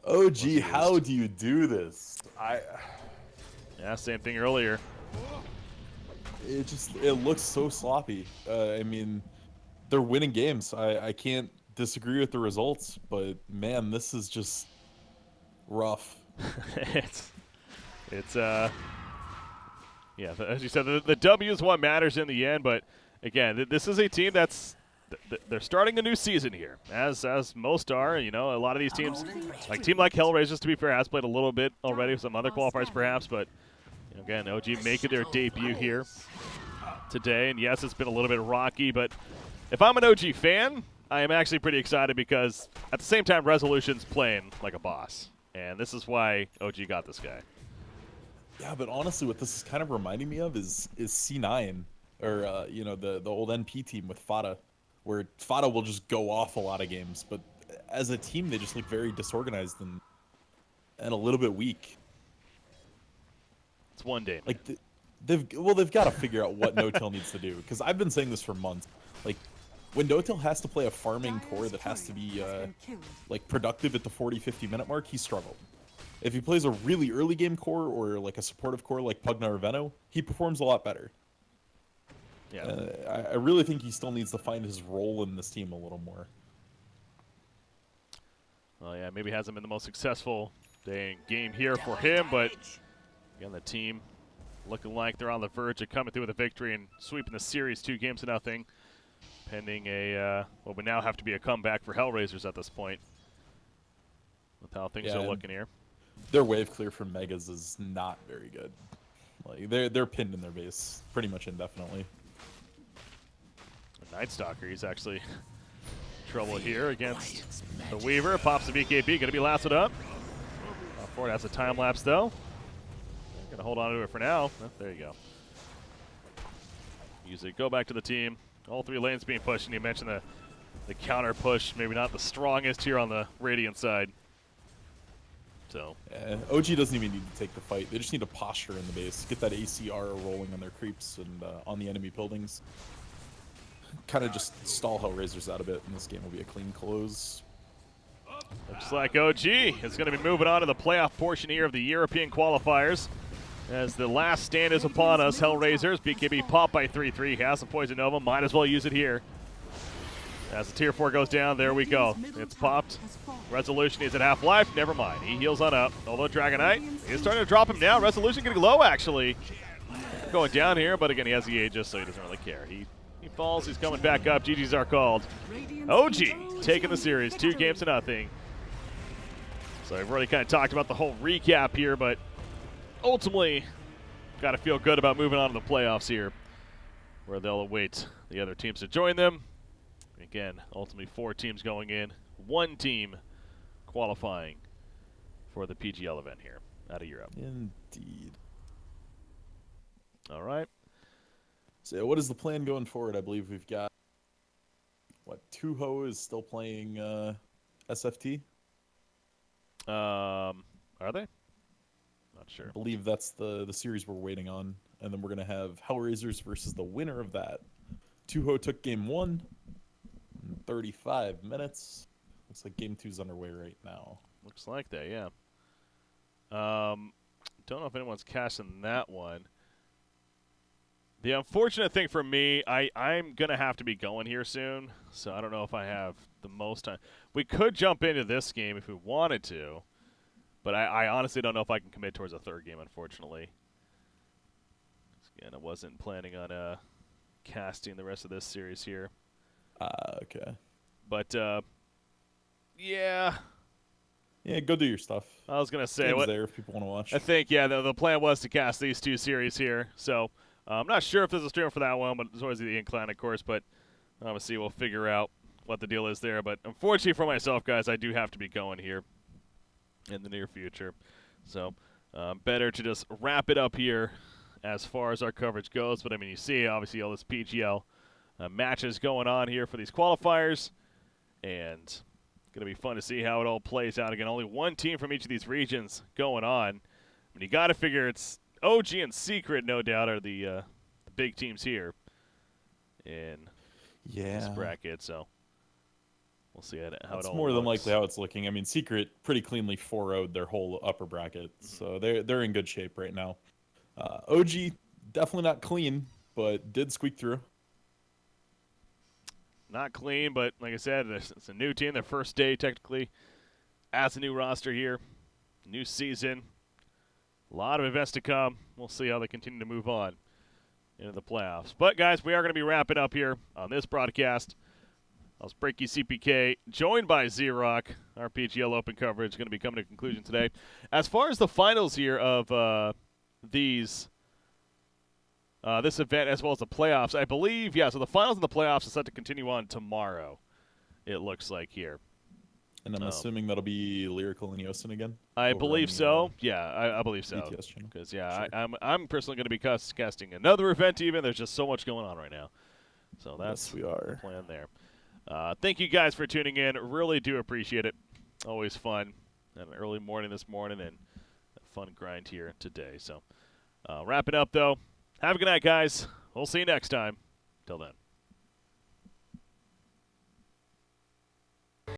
OG, how do you do this? Yeah, same thing earlier. It looks so sloppy. I mean, they're winning games. I can't disagree with the results, but man, this is just rough. Yeah, as you said, the W is what matters in the end, but again, this is a team that's they're starting a new season here, as most are. You know, a lot of these teams, like team like HellRaisers, to be fair, has played a little bit already with some other qualifiers perhaps, but you know, again, OG making their debut here today, and yes, it's been a little bit rocky, but if I'm an OG fan, I am actually pretty excited because at the same time, Resolution's playing like a boss, and this is why OG got this guy. Yeah, but honestly, what this is kind of reminding me of is C9, or you know, the old NP team with Fada, where Fada will just go off a lot of games, but as a team, they just look very disorganized and a little bit weak. It's one day. Like they've got to figure out what No-Tail needs to do, because I've been saying this for months. Like when No-Tail has to play a farming core that has to be like productive at the 40-50 minute mark, he struggled. If he plays a really early game core or like a supportive core like Pugna or Veno, he performs a lot better. Yeah, I really think he still needs to find his role in this team a little more. Well, yeah, maybe hasn't been the most successful game here for him, but again, the team looking like they're on the verge of coming through with a victory and sweeping the series 2-0. pending a what would now have to be a comeback for HellRaisers at this point, with how things are looking here. Their wave clear from Megas is not very good. Like they're pinned in their base pretty much indefinitely. Night Stalker, he's actually trouble here against the Weaver. Pops the BKB, going to be lasted up. Ford has a time lapse though. Going to hold on to it for now. Oh, there you go. Use it. Go back to the team. All 3 lanes being pushed, and you mentioned the counter push, maybe not the strongest here on the Radiant side. So OG doesn't even need to take the fight. They just need to posture in the base, get that ACR rolling on their creeps and on the enemy buildings. Kind of just stall HellRaisers out a bit, and this game will be a clean close. Looks like OG is going to be moving on to the playoff portion here of the European qualifiers. As the last stand is upon us, HellRaisers. BKB popped by 3-3. Has a Poison Nova. Might as well use it here. As the tier 4 goes down, there we go. It's popped. Resolution is at half life. Never mind. He heals on up. Although Dragon Knight is starting to drop him down. Resolution getting low, actually. Going down here, but again, he has the Aegis, so he doesn't really care. He falls. He's coming back up. GGs are called. OG taking the series 2-0. So I've already kind of talked about the whole recap here, but ultimately got to feel good about moving on to the playoffs here, where they'll await the other teams to join them. Again, ultimately 4 teams going in, 1 team qualifying for the PGL event here out of Europe. Indeed. All right. So what is the plan going forward? I believe we've got, what, Tuho is still playing SFT? Are they? Not sure. I believe that's the series we're waiting on. And then we're going to have HellRaisers versus the winner of that. Tuho took game 1 in 35 minutes. Looks like game 2's underway right now. Looks like that, yeah. Don't know if anyone's cashing that one. The unfortunate thing for me, I'm going to have to be going here soon, so I don't know if I have the most time. We could jump into this game if we wanted to, but I honestly don't know if I can commit towards a 3rd game, unfortunately. Again, I wasn't planning on casting the rest of this series here. Okay. But, yeah. Yeah, go do your stuff. I was going to say, Game's there if people want to watch. I think, yeah, the plan was to cast these 2 series here, so I'm not sure if there's a streamer for that one, but there's always the incline, of course, but obviously we'll figure out what the deal is there. But unfortunately for myself, guys, I do have to be going here in the near future. So better to just wrap it up here as far as our coverage goes. But, I mean, you see, obviously, all this PGL matches going on here for these qualifiers, and it's going to be fun to see how it all plays out. Again, only 1 team from each of these regions going on. I mean, you got to figure it's OG and Secret, no doubt, are the big teams here in this bracket. So we'll see how it all That's more than looks. likely how it's looking. I mean, Secret pretty cleanly 4-0'd their whole upper bracket, so they're in good shape right now. OG, definitely not clean, but did squeak through. Not clean, but like I said, it's a new team. Their first day, technically, as a new roster here. New season. A lot of events to come. We'll see how they continue to move on into the playoffs. But, guys, we are going to be wrapping up here on this broadcast. I was Breaky CPK, joined by Z-Rock. Our PGL Open coverage is going to be coming to conclusion today. As far as the finals here of this event as well as the playoffs, I believe, yeah, so the finals and the playoffs are set to continue on tomorrow, it looks like here. And I'm assuming that'll be Lyrical and Yosin again? I believe so. I believe so. Because, yeah, sure. I'm personally going to be casting another event even. There's just so much going on right now. So that's the plan there. Thank you guys for tuning in. Really do appreciate it. Always fun. An early morning this morning and a fun grind here today. So wrapping up, though. Have a good night, guys. We'll see you next time. Till then.